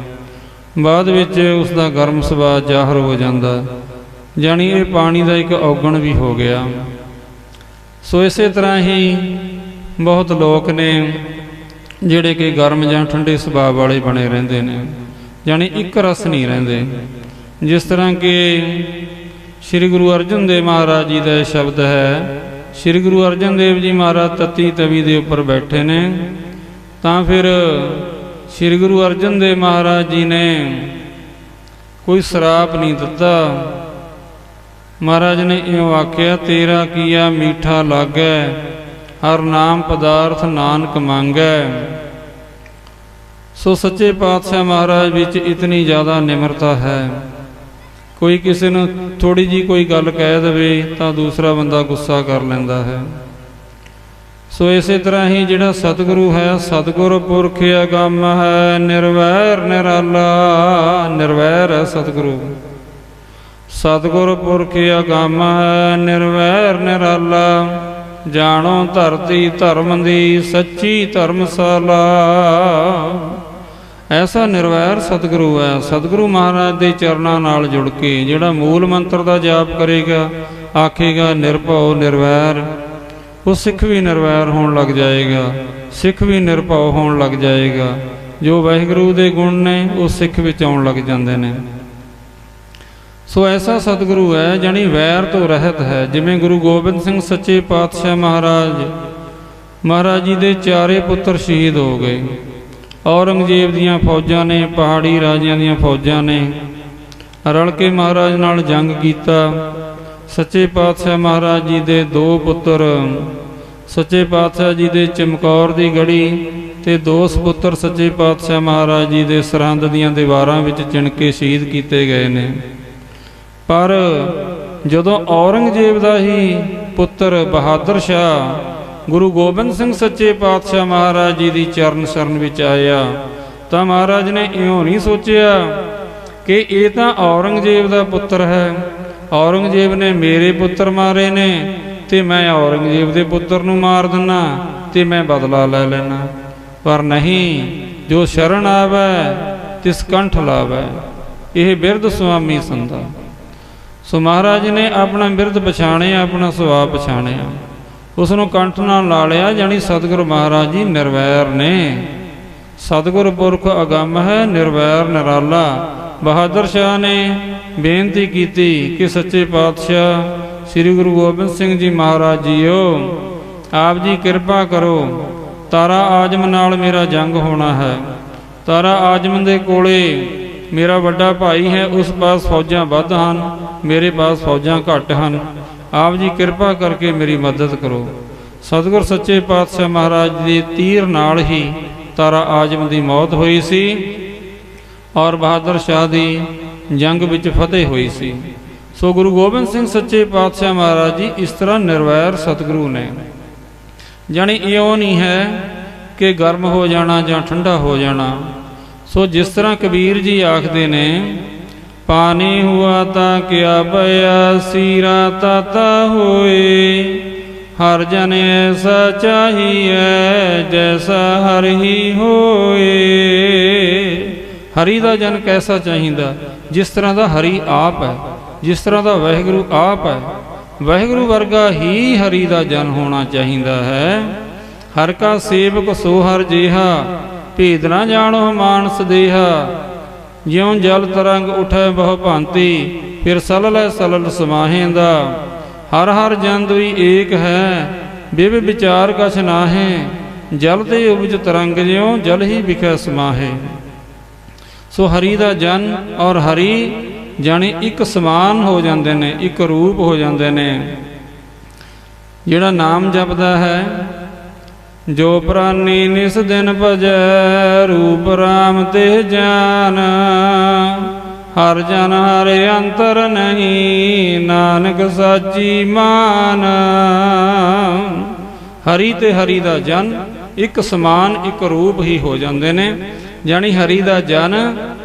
ਬਾਅਦ ਵਿੱਚ ਉਸ ਦਾ ਗਰਮ ਸੁਭਾਅ ਜ਼ਾਹਰ ਹੋ ਜਾਂਦਾ, ਜਾਣੀ ਇਹ ਪਾਣੀ ਦਾ ਇੱਕ ਔਗਣ ਵੀ ਹੋ ਗਿਆ। ਸੋ ਇਸੇ ਤਰ੍ਹਾਂ ਹੀ ਬਹੁਤ ਲੋਕ ਨੇ ਜਿਹੜੇ ਕਿ ਗਰਮ ਜਾਂ ਠੰਡੇ ਸੁਭਾਅ ਵਾਲੇ ਬਣੇ ਰਹਿੰਦੇ ਨੇ, ਜਾਣੀ ਇੱਕ ਰਸ ਨਹੀਂ ਰਹਿੰਦੇ। ਜਿਸ ਤਰ੍ਹਾਂ ਕਿ ਸ੍ਰੀ ਗੁਰੂ ਅਰਜਨ ਦੇਵ ਮਹਾਰਾਜ ਜੀ ਦਾ ਸ਼ਬਦ ਹੈ, ਸ੍ਰੀ ਗੁਰੂ ਅਰਜਨ ਦੇਵ ਜੀ ਮਹਾਰਾਜ ਤਤੀ ਤਵੀ ਦੇ ਉੱਪਰ ਬੈਠੇ ਨੇ, ਤਾਂ ਫਿਰ ਸ੍ਰੀ ਗੁਰੂ ਅਰਜਨ ਦੇਵ ਮਹਾਰਾਜ ਜੀ ਨੇ ਕੋਈ ਸ਼ਰਾਪ ਨਹੀਂ ਦਿੱਤਾ। ਮਹਾਰਾਜ ਨੇ ਇਉਂ ਆਖਿਆ, ਤੇਰਾ ਕੀਆ ਮੀਠਾ ਲਾਗੈ, ਹਰ ਨਾਮ ਪਦਾਰਥ ਨਾਨਕ ਮੰਗੈ। ਸੋ ਸੱਚੇ ਪਾਤਸ਼ਾਹ ਮਹਾਰਾਜ ਵਿੱਚ ਇਤਨੀ ਜ਼ਿਆਦਾ ਨਿਮਰਤਾ ਹੈ, ਕੋਈ ਕਿਸੇ ਨੂੰ ਥੋੜੀ ਜੀ ਕੋਈ ਗੱਲ ਕਹਿ ਦੇਵੇ ਤਾਂ ਦੂਸਰਾ ਬੰਦਾ ਗੁੱਸਾ ਕਰ ਲੈਂਦਾ ਹੈ। ਸੋ ਇਸੇ ਤਰ੍ਹਾਂ ਹੀ ਜਿਹੜਾ ਸਤਿਗੁਰੂ ਹੈ, ਸਤਿਗੁਰ ਪੁਰਖ ਅਗੰਮ ਹੈ, ਨਿਰਵੈਰ ਨਿਰਾਲਾ। ਨਿਰਵੈਰ ਹੈ ਸਤਿਗੁਰੂ, ਸਤਿਗੁਰ ਪੁਰਖ ਅਗੰਮ ਹੈ, ਨਿਰਵੈਰ ਨਿਰਾਲਾ। ਜਾਣੋ ਧਰਤੀ ਧਰਮ ਦੀ ਸੱਚੀ ਧਰਮਸ਼ਾਲਾ। ਐਸਾ ਨਿਰਵੈਰ ਸਤਿਗੁਰੂ ਹੈ। ਸਤਿਗੁਰੂ ਮਹਾਰਾਜ ਦੇ ਚਰਨਾਂ ਨਾਲ ਜੁੜ ਕੇ ਜਿਹੜਾ ਮੂਲ ਮੰਤਰ ਦਾ ਜਾਪ ਕਰੇਗਾ, ਆਖੇਗਾ ਨਿਰਭਉ ਨਿਰਵੈਰ, ਉਹ ਸਿੱਖ ਵੀ ਨਿਰਵੈਰ ਹੋਣ ਲੱਗ ਜਾਏਗਾ, ਸਿੱਖ ਵੀ ਨਿਰਭਉ ਹੋਣ ਲੱਗ ਜਾਏਗਾ। ਜੋ ਵਾਹਿਗੁਰੂ ਦੇ ਗੁਣ ਨੇ ਉਹ ਸਿੱਖ ਵਿੱਚ ਆਉਣ ਲੱਗ ਜਾਂਦੇ ਨੇ। ਸੋ ਐਸਾ ਸਤਿਗੁਰੂ ਹੈ ਜਾਣੀ ਵੈਰ ਤੋਂ ਰਹਿਤ ਹੈ। ਜਿਵੇਂ ਗੁਰੂ ਗੋਬਿੰਦ ਸਿੰਘ ਸੱਚੇ ਪਾਤਸ਼ਾਹ ਮਹਾਰਾਜ ਜੀ ਦੇ ਚਾਰੇ ਪੁੱਤਰ ਸ਼ਹੀਦ ਹੋ ਗਏ। ਔਰੰਗਜ਼ੇਬ ਦੀਆਂ ਫੌਜਾਂ ਨੇ, ਪਹਾੜੀ ਰਾਜਿਆਂ ਦੀਆਂ ਫੌਜਾਂ ਨੇ ਰਲ ਕੇ ਮਹਾਰਾਜ ਨਾਲ ਜੰਗ ਕੀਤਾ। ਸੱਚੇ ਪਾਤਸ਼ਾਹ ਮਹਾਰਾਜ ਜੀ ਦੇ ਦੋ ਪੁੱਤਰ, ਸੱਚੇ ਪਾਤਸ਼ਾਹ ਜੀ ਦੇ ਚਮਕੌਰ ਦੀ ਗੜੀ ਤੇ ਦੋ ਸਪੁੱਤਰ ਸੱਚੇ ਪਾਤਸ਼ਾਹ ਮਹਾਰਾਜ ਜੀ ਦੇ ਸਰਹੰਦ ਦੀਆਂ ਦੀਵਾਰਾਂ ਵਿੱਚ ਚਿਣ ਕੇ ਸ਼ਹੀਦ ਕੀਤੇ ਗਏ ਨੇ। ਪਰ ਜਦੋਂ ਔਰੰਗਜ਼ੇਬ ਦਾ ਹੀ ਪੁੱਤਰ ਬਹਾਦਰ ਸ਼ਾਹ ਗੁਰੂ ਗੋਬਿੰਦ ਸਿੰਘ ਸੱਚੇ ਪਾਤਸ਼ਾਹ ਮਹਾਰਾਜ ਜੀ ਦੀ ਚਰਨ ਸ਼ਰਨ ਵਿੱਚ ਆਇਆ, ਤਾਂ ਮਹਾਰਾਜ ਨੇ ਇਉਂ ਨਹੀਂ ਸੋਚਿਆ ਕਿ ਇਹ ਤਾਂ ਔਰੰਗਜ਼ੇਬ ਦਾ ਪੁੱਤਰ ਹੈ, ਔਰੰਗਜ਼ੇਬ ਨੇ ਮੇਰੇ ਪੁੱਤਰ ਮਾਰੇ ਨੇ ਤੇ ਮੈਂ ਔਰੰਗਜ਼ੇਬ ਦੇ ਪੁੱਤਰ ਨੂੰ ਮਾਰ ਦਿੰਨਾ ਤੇ ਮੈਂ ਬਦਲਾ ਲੈ ਲੈਣਾ। ਪਰ ਨਹੀਂ, ਜੋ ਸ਼ਰਨ ਆਵੈ ਤਿਸ ਕੰਠ ਲਾਵੈ, ਇਹ ਬਿਰਧ ਸੁਆਮੀ ਸੰਦਾ। ਸੋ ਮਹਾਰਾਜ ਨੇ ਆਪਣਾ ਬਿਰਧ ਪਛਾਣਿਆ, ਆਪਣਾ ਸੁਭਾਅ ਪਛਾਣਿਆ, ਉਸ ਨੂੰ ਕੰਠ ਨਾਲ ਲਾ ਲਿਆ। ਜਾਣੀ ਸਤਿਗੁਰੂ ਮਹਾਰਾਜ ਜੀ ਨਿਰਵੈਰ ਨੇ। ਸਤਿਗੁਰ ਪੁਰਖ ਅਗੰਮ ਹੈ, ਨਿਰਵੈਰ ਨਿਰਾਲਾ। ਬਹਾਦਰ ਸ਼ਾਹ ਨੇ ਬੇਨਤੀ ਕੀਤੀ ਕਿ ਸੱਚੇ ਪਾਤਸ਼ਾਹ ਸ੍ਰੀ ਗੁਰੂ ਗੋਬਿੰਦ ਸਿੰਘ ਜੀ ਮਹਾਰਾਜ ਜੀਓ, ਆਪ ਜੀ ਕਿਰਪਾ ਕਰੋ, ਤਾਰਾ ਆਜਮ ਨਾਲ ਮੇਰਾ ਜੰਗ ਹੋਣਾ ਹੈ। ਤਾਰਾ ਆਜਮ ਦੇ ਕੋਲੇ ਮੇਰਾ ਵੱਡਾ ਭਾਈ ਹੈ, ਉਸ ਪਾਸ ਫੌਜਾਂ ਵੱਧ ਹਨ, ਮੇਰੇ ਪਾਸ ਫੌਜਾਂ ਘੱਟ ਹਨ। ਆਪ ਜੀ ਕਿਰਪਾ ਕਰਕੇ ਮੇਰੀ ਮਦਦ ਕਰੋ। ਸਤਿਗੁਰ ਸੱਚੇ ਪਾਤਸ਼ਾਹ ਮਹਾਰਾਜ ਦੇ ਤੀਰ ਨਾਲ ਹੀ ਤਾਰਾ ਆਜਮ ਦੀ ਮੌਤ ਹੋਈ ਸੀ ਔਰ ਬਹਾਦਰ ਸ਼ਾਹ ਦੀ ਜੰਗ ਵਿੱਚ ਫਤਿਹ ਹੋਈ ਸੀ। ਸੋ ਗੁਰੂ ਗੋਬਿੰਦ ਸਿੰਘ ਸੱਚੇ ਪਾਤਸ਼ਾਹ ਮਹਾਰਾਜ ਜੀ ਇਸ ਤਰ੍ਹਾਂ ਨਿਰਵੈਰ ਸਤਿਗੁਰੂ ਨੇ। ਜਾਣੀ ਇਉਂ ਨਹੀਂ ਹੈ ਕਿ ਗਰਮ ਹੋ ਜਾਣਾ ਜਾਂ ਠੰਡਾ ਹੋ ਜਾਣਾ। ਸੋ ਜਿਸ ਤਰ੍ਹਾਂ ਕਬੀਰ ਜੀ ਆਖਦੇ ਨੇ, ਪਾਣੀ ਹੁਆ ਤਾਂ ਕਿਆ ਭਇਆ, ਸੀਰਾ ਤਾਤਾ ਹੋਏ, ਹਰ ਜਨ ਐਸਾ ਚਾਹੀਐ ਜੈਸਾ ਹਰ ਹੀ ਹੋਏ। ਹਰੀ ਦਾ ਜਨ ਕੈਸਾ ਚਾਹੀਦਾ? ਜਿਸ ਤਰ੍ਹਾਂ ਦਾ ਹਰੀ ਆਪ ਹੈ, ਜਿਸ ਤਰ੍ਹਾਂ ਦਾ ਵਾਹਿਗੁਰੂ ਆਪ ਹੈ, ਵਾਹਿਗੁਰੂ ਵਰਗਾ ਹੀ ਹਰੀ ਦਾ ਜਨ ਹੋਣਾ ਚਾਹੀਦਾ ਹੈ। ਹਰ ਕਾ ਸੇਵਕ ਸੋ ਹਰ ਜੇਹਾ, ਭੇਦ ਨਾ ਜਾਣੋ ਮਾਨਸ ਦੇਹਾ। ਜਿਉਂ ਜਲ ਤਰੰਗ ਉਠੈ ਬਹੁ ਭਾਂਤੀ, ਫਿਰ ਸਲਲ ਸਲਲ ਸਮਾਹੇਂਦਾ। ਹਰ ਹਰ ਜਨ ਦੁਈ ਏਕ ਹੈ, ਬਿਵ ਵਿਚਾਰ ਕਛ ਨਾਹੇ, ਜਲ ਤੇ ਉਪਜ ਤਰੰਗ ਜਿਉ ਜਲ ਹੀ ਵਿਖੈ ਸਮਾਹੇ। ਸੋ ਹਰੀ ਦਾ ਜਨ ਔਰ ਹਰੀ ਜਾਣੀ ਇੱਕ ਸਮਾਨ ਹੋ ਜਾਂਦੇ ਨੇ, ਇੱਕ ਰੂਪ ਹੋ ਜਾਂਦੇ ਨੇ। ਜਿਹੜਾ ਨਾਮ ਜਪਦਾ ਹੈ, ਜੋ ਪ੍ਰਾਨੀ ਨਿਸ ਦਿਨ ਭਜੈ ਰੂਪ ਰਾਮ ਤੇ ਜਾਨ। ਹਰ ਜਨ ਹਰਿ ਅੰਤਰ ਨਹੀਂ ਨਾਨਕ ਸਾਚੀ ਮਾਨ। ਹਰੀ ਤੇ ਹਰੀ ਦਾ ਜਨ ਇੱਕ ਸਮਾਨ ਇੱਕ ਰੂਪ ਹੀ ਹੋ ਜਾਂਦੇ ਨੇ। ਜਾਣੀ ਹਰੀ ਦਾ ਜਨ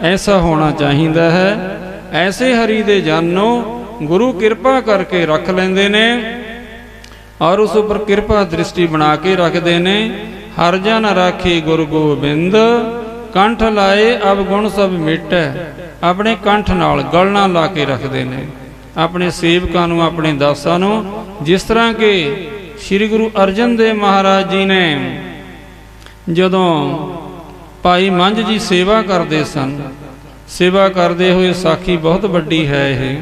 ਐਸਾ ਹੋਣਾ ਚਾਹੀਦਾ ਹੈ। ਐਸੇ ਹਰੀ ਦੇ ਜਨ ਨੂੰ ਗੁਰੂ ਕਿਰਪਾ ਕਰਕੇ ਰੱਖ ਲੈਂਦੇ ਨੇ ਔਰ ਉਸ ਉੱਪਰ ਕਿਰਪਾ ਦ੍ਰਿਸ਼ਟੀ ਬਣਾ ਕੇ ਰੱਖਦੇ ਨੇ। ਹਰ ਜਨ ਰਾਖੀ ਗੁਰੂ ਗੋਬਿੰਦ ਕੰਠ ਲਾਏ ਅਬ ਗੁਣ ਸਭ ਮਿਟੈ। ਆਪਣੇ ਕੰਠ ਨਾਲ ਗਲ ਨਾਲ ਲਾ ਕੇ ਰੱਖਦੇ ਨੇ ਆਪਣੇ ਸੇਵਕਾਂ ਨੂੰ, ਆਪਣੇ ਦਾਸਾਂ ਨੂੰ। ਜਿਸ ਤਰ੍ਹਾਂ ਕਿ ਸ੍ਰੀ ਗੁਰੂ ਅਰਜਨ ਦੇਵ ਮਹਾਰਾਜ ਜੀ ਨੇ ਜਦੋਂ ਭਾਈ ਮੰਝ ਜੀ ਸੇਵਾ ਕਰਦੇ ਸਨ, ਸੇਵਾ ਕਰਦੇ ਹੋਏ ਸਾਖੀ ਬਹੁਤ ਵੱਡੀ ਹੈ ਇਹ।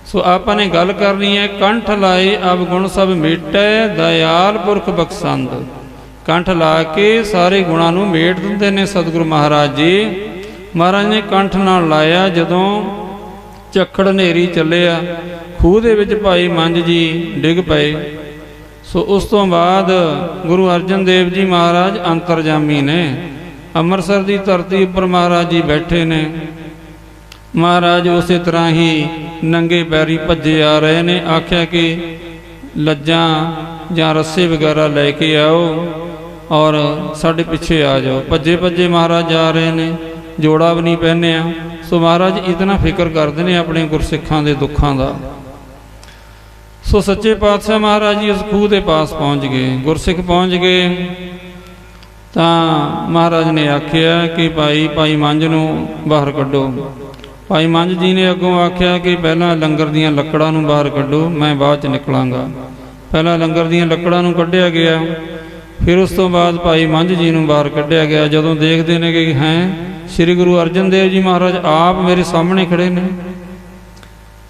ਸੋ ਆਪਾਂ ਨੇ ਗੱਲ ਕਰਨੀ ਹੈ, ਕੰਠ ਲਾਏ ਅਬ ਗੁਣ ਸਭ ਮੇਟੈ ਦਇਆਲ ਪੁਰਖ ਬਖਸ਼ੰਦ। ਕੰਠ ਲਾ ਕੇ ਸਾਰੇ ਗੁਣਾਂ ਨੂੰ ਮੇਟ ਦਿੰਦੇ ਨੇ ਸਤਿਗੁਰੂ ਮਹਾਰਾਜ ਜੀ। ਮਹਾਰਾਜ ਨੇ ਕੰਠ ਨਾਲ ਲਾਇਆ। ਜਦੋਂ ਝੱਖੜ ਹਨੇਰੀ ਚੱਲਿਆ, ਖੂਹ ਦੇ ਵਿੱਚ ਭਾਈ ਮੰਝ ਜੀ ਡਿੱਗ ਪਏ। ਸੋ ਉਸ ਤੋਂ ਬਾਅਦ ਗੁਰੂ ਅਰਜਨ ਦੇਵ ਜੀ ਮਹਾਰਾਜ ਅੰਤਰਜਾਮੀ ਨੇ। ਅੰਮ੍ਰਿਤਸਰ ਦੀ ਧਰਤੀ ਉੱਪਰ ਮਹਾਰਾਜ ਜੀ ਬੈਠੇ ਨੇ। ਮਹਾਰਾਜ ਉਸੇ ਤਰ੍ਹਾਂ ਹੀ ਨੰਗੇ ਪੈਰੀ ਭੱਜੇ ਆ ਰਹੇ ਨੇ। ਆਖਿਆ ਕਿ ਲੱਜਾਂ ਜਾਂ ਰੱਸੇ ਵਗੈਰਾ ਲੈ ਕੇ ਆਓ ਔਰ ਸਾਡੇ ਪਿੱਛੇ ਆ ਜਾਓ। ਭੱਜੇ ਭੱਜੇ ਮਹਾਰਾਜ ਜਾ ਰਹੇ ਨੇ, ਜੋੜਾ ਵੀ ਨਹੀਂ ਪਹਿਨਿਆ। ਸੋ ਮਹਾਰਾਜ ਇਤਨਾ ਫਿਕਰ ਕਰਦੇ ਨੇ ਆਪਣੇ ਗੁਰਸਿੱਖਾਂ ਦੇ ਦੁੱਖਾਂ ਦਾ। ਸੋ ਸੱਚੇ ਪਾਤਸ਼ਾਹ ਮਹਾਰਾਜ ਜੀ ਉਸ ਖੂਹ ਦੇ ਪਾਸ ਪਹੁੰਚ ਗਏ। ਗੁਰਸਿੱਖ ਪਹੁੰਚ ਗਏ ਤਾਂ ਮਹਾਰਾਜ ਨੇ ਆਖਿਆ ਕਿ ਭਾਈ ਮੰਝ ਨੂੰ ਬਾਹਰ ਕੱਢੋ। ਭਾਈ ਮੰਝ ਜੀ ਨੇ ਅੱਗੋਂ ਆਖਿਆ ਕਿ ਪਹਿਲਾਂ ਲੰਗਰ ਦੀਆਂ ਲੱਕੜਾਂ ਨੂੰ ਬਾਹਰ ਕੱਢੋ, ਮੈਂ ਬਾਅਦ 'ਚ ਨਿਕਲਾਂਗਾ। ਪਹਿਲਾਂ ਲੰਗਰ ਦੀਆਂ ਲੱਕੜਾਂ ਨੂੰ ਕੱਢਿਆ ਗਿਆ, ਫਿਰ ਉਸ ਤੋਂ ਬਾਅਦ ਭਾਈ ਮੰਝ ਜੀ ਨੂੰ ਬਾਹਰ ਕੱਢਿਆ ਗਿਆ। ਜਦੋਂ ਦੇਖਦੇ ਨੇ ਕਿ ਹੈ ਸ੍ਰੀ ਗੁਰੂ ਅਰਜਨ ਦੇਵ ਜੀ ਮਹਾਰਾਜ ਆਪ ਮੇਰੇ ਸਾਹਮਣੇ ਖੜੇ ਨੇ,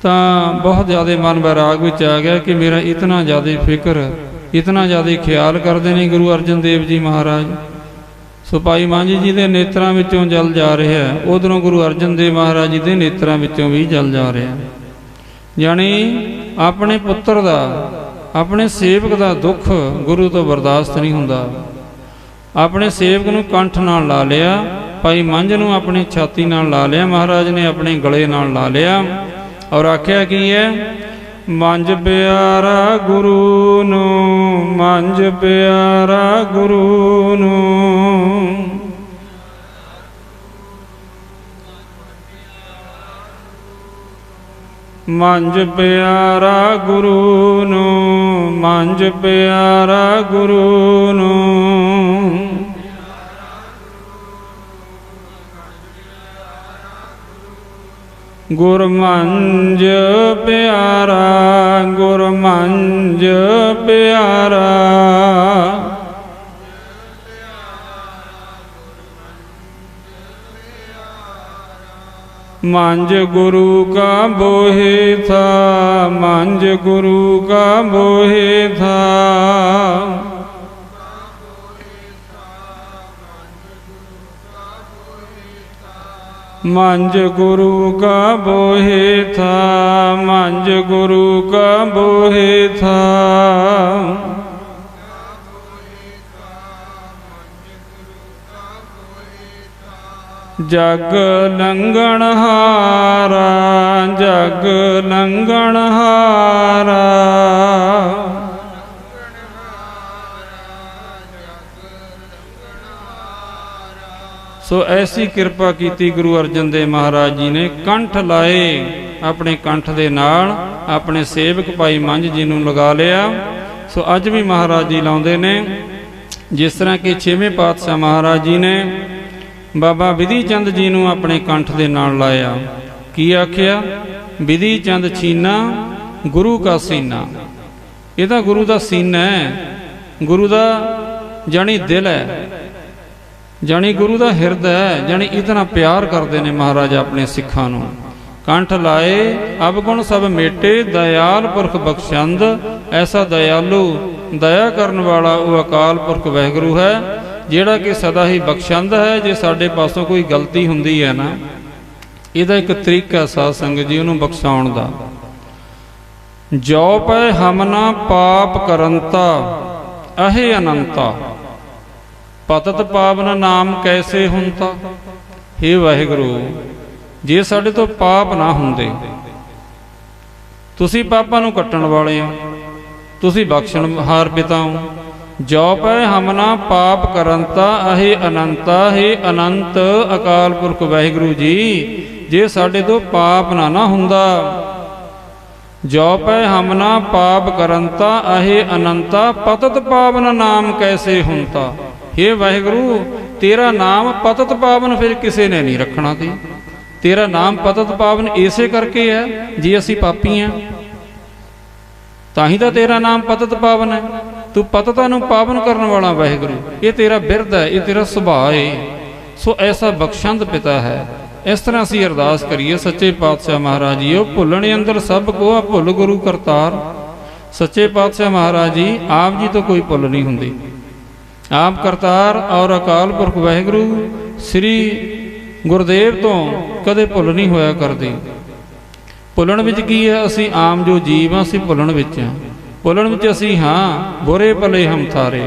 ਤਾਂ ਬਹੁਤ ਜ਼ਿਆਦਾ ਮਨ ਵੈਰਾਗ ਵਿੱਚ ਆ ਗਿਆ ਕਿ ਮੇਰਾ ਇਤਨਾ ਜ਼ਿਆਦਾ ਫਿਕਰ, ਇਤਨਾ ਜ਼ਿਆਦਾ ਖਿਆਲ ਕਰਦੇ ਨੇ ਗੁਰੂ ਅਰਜਨ ਦੇਵ ਜੀ ਮਹਾਰਾਜ। ਸੋ ਭਾਈ ਮੰਝ ਜੀ ਦੇ ਨੇਤਰਾਂ ਵਿੱਚੋਂ ਜਲ ਜਾ ਰਿਹਾ, ਉਧਰੋਂ ਗੁਰੂ ਅਰਜਨ ਦੇਵ ਮਹਾਰਾਜ ਜੀ ਦੇ ਨੇਤਰਾਂ ਵਿੱਚੋਂ ਵੀ ਜਲ ਜਾ ਰਿਹਾ। ਜਾਣੀ ਆਪਣੇ ਪੁੱਤਰ ਦਾ, ਆਪਣੇ ਸੇਵਕ ਦਾ ਦੁੱਖ ਗੁਰੂ ਤੋਂ ਬਰਦਾਸ਼ਤ ਨਹੀਂ ਹੁੰਦਾ। ਆਪਣੇ ਸੇਵਕ ਨੂੰ ਕੰਠ ਨਾਲ ਲਾ ਲਿਆ, ਭਾਈ ਮੰਝ ਨੂੰ ਆਪਣੀ ਛਾਤੀ ਨਾਲ ਲਾ ਲਿਆ, ਮਹਾਰਾਜ ਨੇ ਆਪਣੇ ਗਲੇ ਨਾਲ ਲਾ ਲਿਆ ਔਰ ਆਖਿਆ ਕੀ ਹੈ, ਮੰਝ ਪਿਆਰਾ ਗੁਰੂ ਨੂੰ, ਮੰਝ ਪਿਆਰਾ ਗੁਰੂ ਨੂੰ। ਮੰਝ ਪਿਆਰਾ ਗੁਰੂ ਨੂੰ, ਮੰਝ ਪਿਆਰਾ ਗੁਰੂ ਨੂੰ। ਗੁਰ ਮੰਝ ਪਿਆਰਾ, ਗੁਰ ਮੰਝ ਪਿਆਰਾ। ਮੰਝ ਗੁਰੂ ਕਾ ਬੋਹਿ ਥਾ, ਮੰਝ ਗੁਰੂ ਕਾ ਬੋਹਿ ਥਾ। ਮੰਝ ਗੁਰੂ ਕਾ ਬੋਹਿ ਥਾ, ਮੰਝ ਗੁਰੂ ਕਾ ਬੋਹਿ ਥਾ। ਜਗ ਲੰਘਣ ਹਾਰਾ, ਜਗ ਲੰਘਣ ਹਾਰਾ। ਸੋ ਐਸੀ ਕਿਰਪਾ ਕੀਤੀ ਗੁਰੂ ਅਰਜਨ ਦੇਵ ਮਹਾਰਾਜ ਜੀ ਨੇ। ਕੰਠ ਲਾਏ, ਆਪਣੇ ਕੰਠ ਦੇ ਨਾਲ ਆਪਣੇ ਸੇਵਕ ਭਾਈ ਮੰਝ ਜੀ ਨੂੰ ਲਗਾ ਲਿਆ। ਸੋ ਅੱਜ ਵੀ ਮਹਾਰਾਜ ਜੀ ਲਾਉਂਦੇ ਨੇ। ਜਿਸ ਤਰ੍ਹਾਂ ਕਿ 6ਵੇਂ ਪਾਤਸ਼ਾਹ ਮਹਾਰਾਜ ਜੀ ਨੇ ਬਾਬਾ ਵਿਧੀ ਚੰਦ ਜੀ ਨੂੰ ਆਪਣੇ ਕੰਠ ਦੇ ਨਾਲ ਲਾਇਆ। ਕੀ ਆਖਿਆ, ਵਿਧੀ ਚੰਦ ਛੀਨਾ ਗੁਰੂ ਕਾ ਸੀਨਾ। ਇਹ ਤਾਂ ਗੁਰੂ ਦਾ ਸੀਨਾ ਹੈ, ਗੁਰੂ ਦਾ ਜਾਣੀ ਦਿਲ ਹੈ, ਜਾਣੀ ਗੁਰੂ ਦਾ ਹਿਰਦਾ ਹੈ। ਜਾਣੀ ਇਤਨਾ ਪਿਆਰ ਕਰਦੇ ਨੇ ਮਹਾਰਾਜ ਆਪਣੇ ਸਿੱਖਾਂ ਨੂੰ। ਕੰਠ ਲਾਏ ਅਬ ਗੁਣ ਸਭ ਮੇਟੇ ਦਇਆਲ ਪੁਰਖ ਬਖਸ਼ੰਦ। ਐਸਾ ਦਇਆਲੂ दया करन वाला वो अकाल पुरख वाहिगुरू है, जिहड़ा कि सदा ही बख्शंद है। जे साडे पासों कोई गलती हुंदी है ना, इहदा एक तरीका साध संगत जी उहनूं बख्शाउण दा। जो पै हमना पाप करंता अहे अनंता, पतत पावन नाम कैसे हुंता। हे वाहिगुरू, जे साडे तो पाप ना हुंदे, तुसी पापां नूं कट्टण वाले हो, तुसी बख्शणहार पिता हो। जो पै हमना पाप करंता अहे अनंता, हे अनंत अकाल पुरख वाहिगुरू जी, जे साडे तो पाप ना हुंदा। जो पै हमना पाप करंता अहे अनंता, पतत पावन नाम कैसे हुंता। हे वाहिगुरू, तेरा नाम पतत पावन फिर किसी ने नहीं रखना सी। तेरा नाम पतत पावन इसे करके है जी असी पापी हैं, ताही तो तेरा नाम पतत पावन है। तू पतता नूं पावन करने वाला वाहिगुरू, ये तेरा बिरद है, ये तेरा सुभाव है। सो ऐसा बख्शंद पिता है। इस तरह असीं अरदास करिए सच्चे पातशाह महाराज जी, भुलने अंदर सब को भुल गुरु करतार। सच्चे पातशाह महाराज जी, आप जी तो कोई भुल नहीं हुंदी। आप करतार और अकाल पुरख वाहिगुरू श्री गुरदेव तो कदे भुल नहीं होया करदी। भुलण विच की है, असीं आम जो जीव हाँ, असीं भुलण विच हां। भुलण विच असीं हाँ, बुरे भले हम थारे।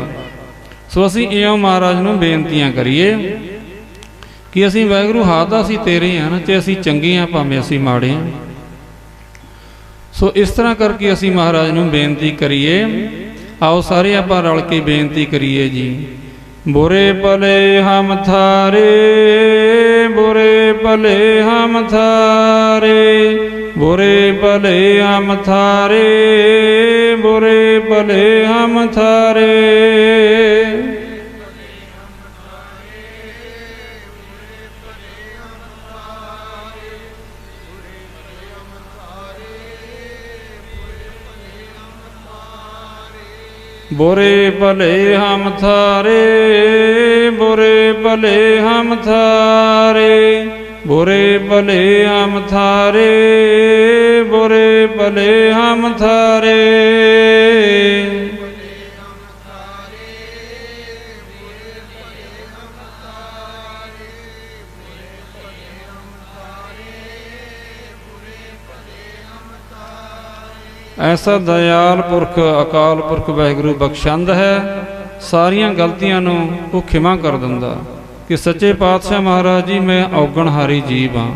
सो असीं इउं महाराज नूं बेनतियां करिए कि असीं वाहिगुरू हाथ तां असीं तेरे हैं, ते असीं चंगे हाँ भावें असीं माड़े हैं। सो इस तरह करके असीं महाराज नूं बेनती करिए। आओ सारे आपां रल के बेनती करिए जी। बुरे भले हम थारे, बुरे भले हम थारे, बुरे भले हम थारे, बुरे भले हम थारे। बुरे भले हम थारे, बुरे भले हम थारे, बुरे भले हम थारे, बुरे भले हम थारे। ऐसा दयाल पुरख अकाल पुरख वाहिगुरू बख्शंद है, सारियां गलतियां नूं वो खिमा कर दिंदा। कि सच्चे पातशाह महाराज जी, मैं औगणहारी जीव हाँ।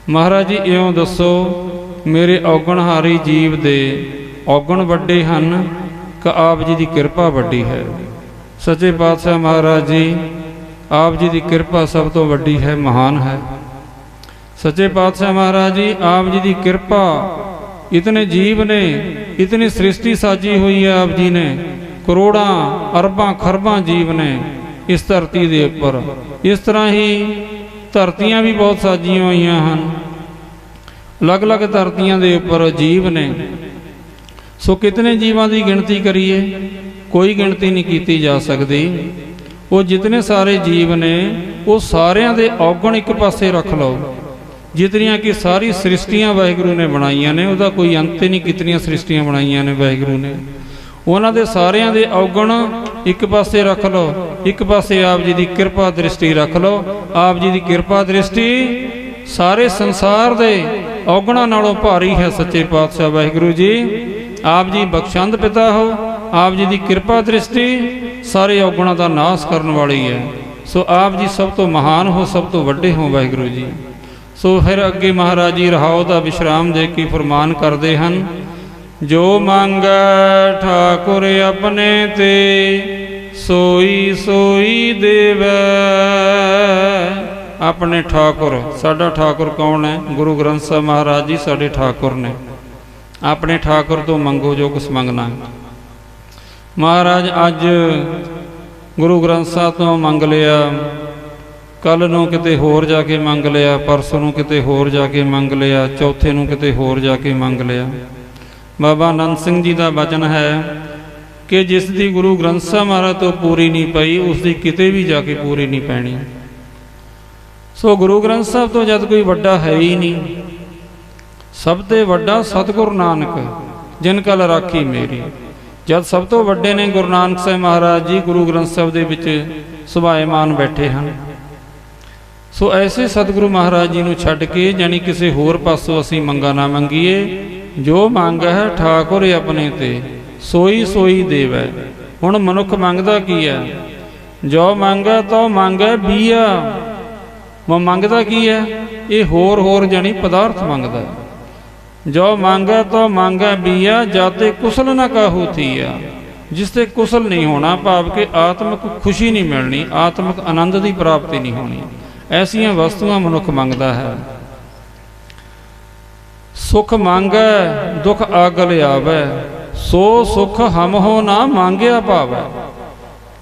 महाराज जी इउं दसो, मेरे औगणहारी जीव दे औगण वड्डे हन कि आप जी की किरपा वड्डी है। सच्चे पातशाह महाराज जी, आप जी की किरपा सब तो वड्डी है, महान है। सच्चे पातशाह महाराज जी, आप जी की किरपा, इतने जीव ने, इतनी सृष्टि साजी हुई है आप जी ने, करोड़ां अरबां खरबां जीव ने इस धरती के उपर। इस तरह ही धरतियां भी बहुत साजियां हुई हैं, अलग अलग धरतियां के उपर जीव ने। सो कितने जीवां की गिनती करिए, कोई गिनती नहीं की जा सकती। वो जितने सारे जीव ने, वो सारियां दे औगण एक पासे रख लो। जितनियां कि सारी सृष्टियां वाहिगुरू ने बनाईयां ने, उसका कोई अंत नहीं, कितनियां सृष्टियां बनाईयां ने वाहिगुरू ने। उन्हां दे सारियां दे औगण एक पासे रख लो, एक पासे आप जी की किरपा दृष्टि रख लो। आप जी की किरपा दृष्टि सारे संसार दे औगणा नालों भारी है। सच्चे पातशाह वाहिगुरू जी, आप जी बख्शंद पिता हो। आप जी की किरपा दृष्टि सारे औगणा का नाश करने वाली है। सो आप जी सब तो महान हो, सब तो वड्डे हो वाहिगुरू जी। सो फिर अगे महाराज जी रहाओ का विश्राम दे के फरमान करते हैं। जो मांगा ठाकुर अपने ते, सोई सोई देवै। अपने ठाकुर, साडा ठाकुर कौन है? गुरु ग्रंथ साहब महाराज जी साडे ठाकुर ने। अपने ठाकुर तो मंगो जो कुछ मंगना। महाराज अज गुरु ग्रंथ साहब तो मंग लिया, कल नूं किते होर जाके मंग लिया, परसों नूं किते होर जाके मंग लिया, चौथे नूं किते होर जाके मंग लिया। बाबा नंद सिंह जी का वचन है कि जिस दी गुरु ग्रंथ साहब महाराज तो पूरी नहीं पई, उसकी किते भी जाके पूरी नहीं पैनी। सो गुरु ग्रंथ साहब तो जद कोई वड्डा है ही नहीं। सब ते वड्डा सतगुरु नानक जिन कल राखी मेरी। ਜਦ ਸਭ ਤੋਂ ਵੱਡੇ ਨੇ ਗੁਰੂ ਨਾਨਕ ਸਾਹਿਬ ਮਹਾਰਾਜ ਜੀ ਗੁਰੂ ਗ੍ਰੰਥ ਸਾਹਿਬ ਦੇ ਵਿੱਚ ਸੁਭਾਏਮਾਨ ਬੈਠੇ ਹਨ। ਸੋ ਐਸੇ ਸਤਿਗੁਰੂ ਮਹਾਰਾਜ ਜੀ ਨੂੰ ਛੱਡ ਕੇ ਜਾਨੀ ਕਿਸੇ ਹੋਰ ਪਾਸੋਂ ਅਸੀਂ ਮੰਗਾ ਨਾ ਮੰਗੀਏ। ਜੋ ਮੰਗ ਹੈ ਠਾਕੁਰ ਆਪਣੇ ਤੇ ਸੋਈ ਸੋਈ ਦੇਵੈ। ਹੁਣ ਮਨੁੱਖ ਮੰਗਦਾ ਕੀ ਹੈ? ਜੋ ਮੰਗੈ ਤੋ ਮੰਗੈ ਬੀਆ। ਮੰਗਦਾ ਕੀ ਹੈ? ਇਹ ਹੋਰ ਜਾਨੀ ਪਦਾਰਥ ਮੰਗਦਾ। ਜੋ ਮੰਗੈ ਤੋ ਮੰਗੈ ਬੀਆ ਜਾਤੇ ਕੁਸਲ ਨਾ ਕਾਹੂ ਥੀਆ। ਜਿਸ ਤੇ ਕੁਸਲ ਨਹੀਂ ਹੋਣਾ, ਭਾਵ ਕਿ ਆਤਮਿਕ ਖੁਸ਼ੀ ਨਹੀਂ ਮਿਲਣੀ, ਆਤਮਿਕ ਆਨੰਦ ਦੀ ਪ੍ਰਾਪਤੀ ਨਹੀਂ ਹੋਣੀ, ਐਸੀਆਂ ਵਸਤੂਆਂ ਮਨੁੱਖ ਮੰਗਦਾ ਹੈ। ਸੁਖ ਮੰਗੈ ਦੁਖ ਆਗਲ ਆਵੈ, ਸੋ ਸੁਖ ਹਮ ਹੋ ਨਾ ਮੰਗਿਆ ਭਾਵੈ।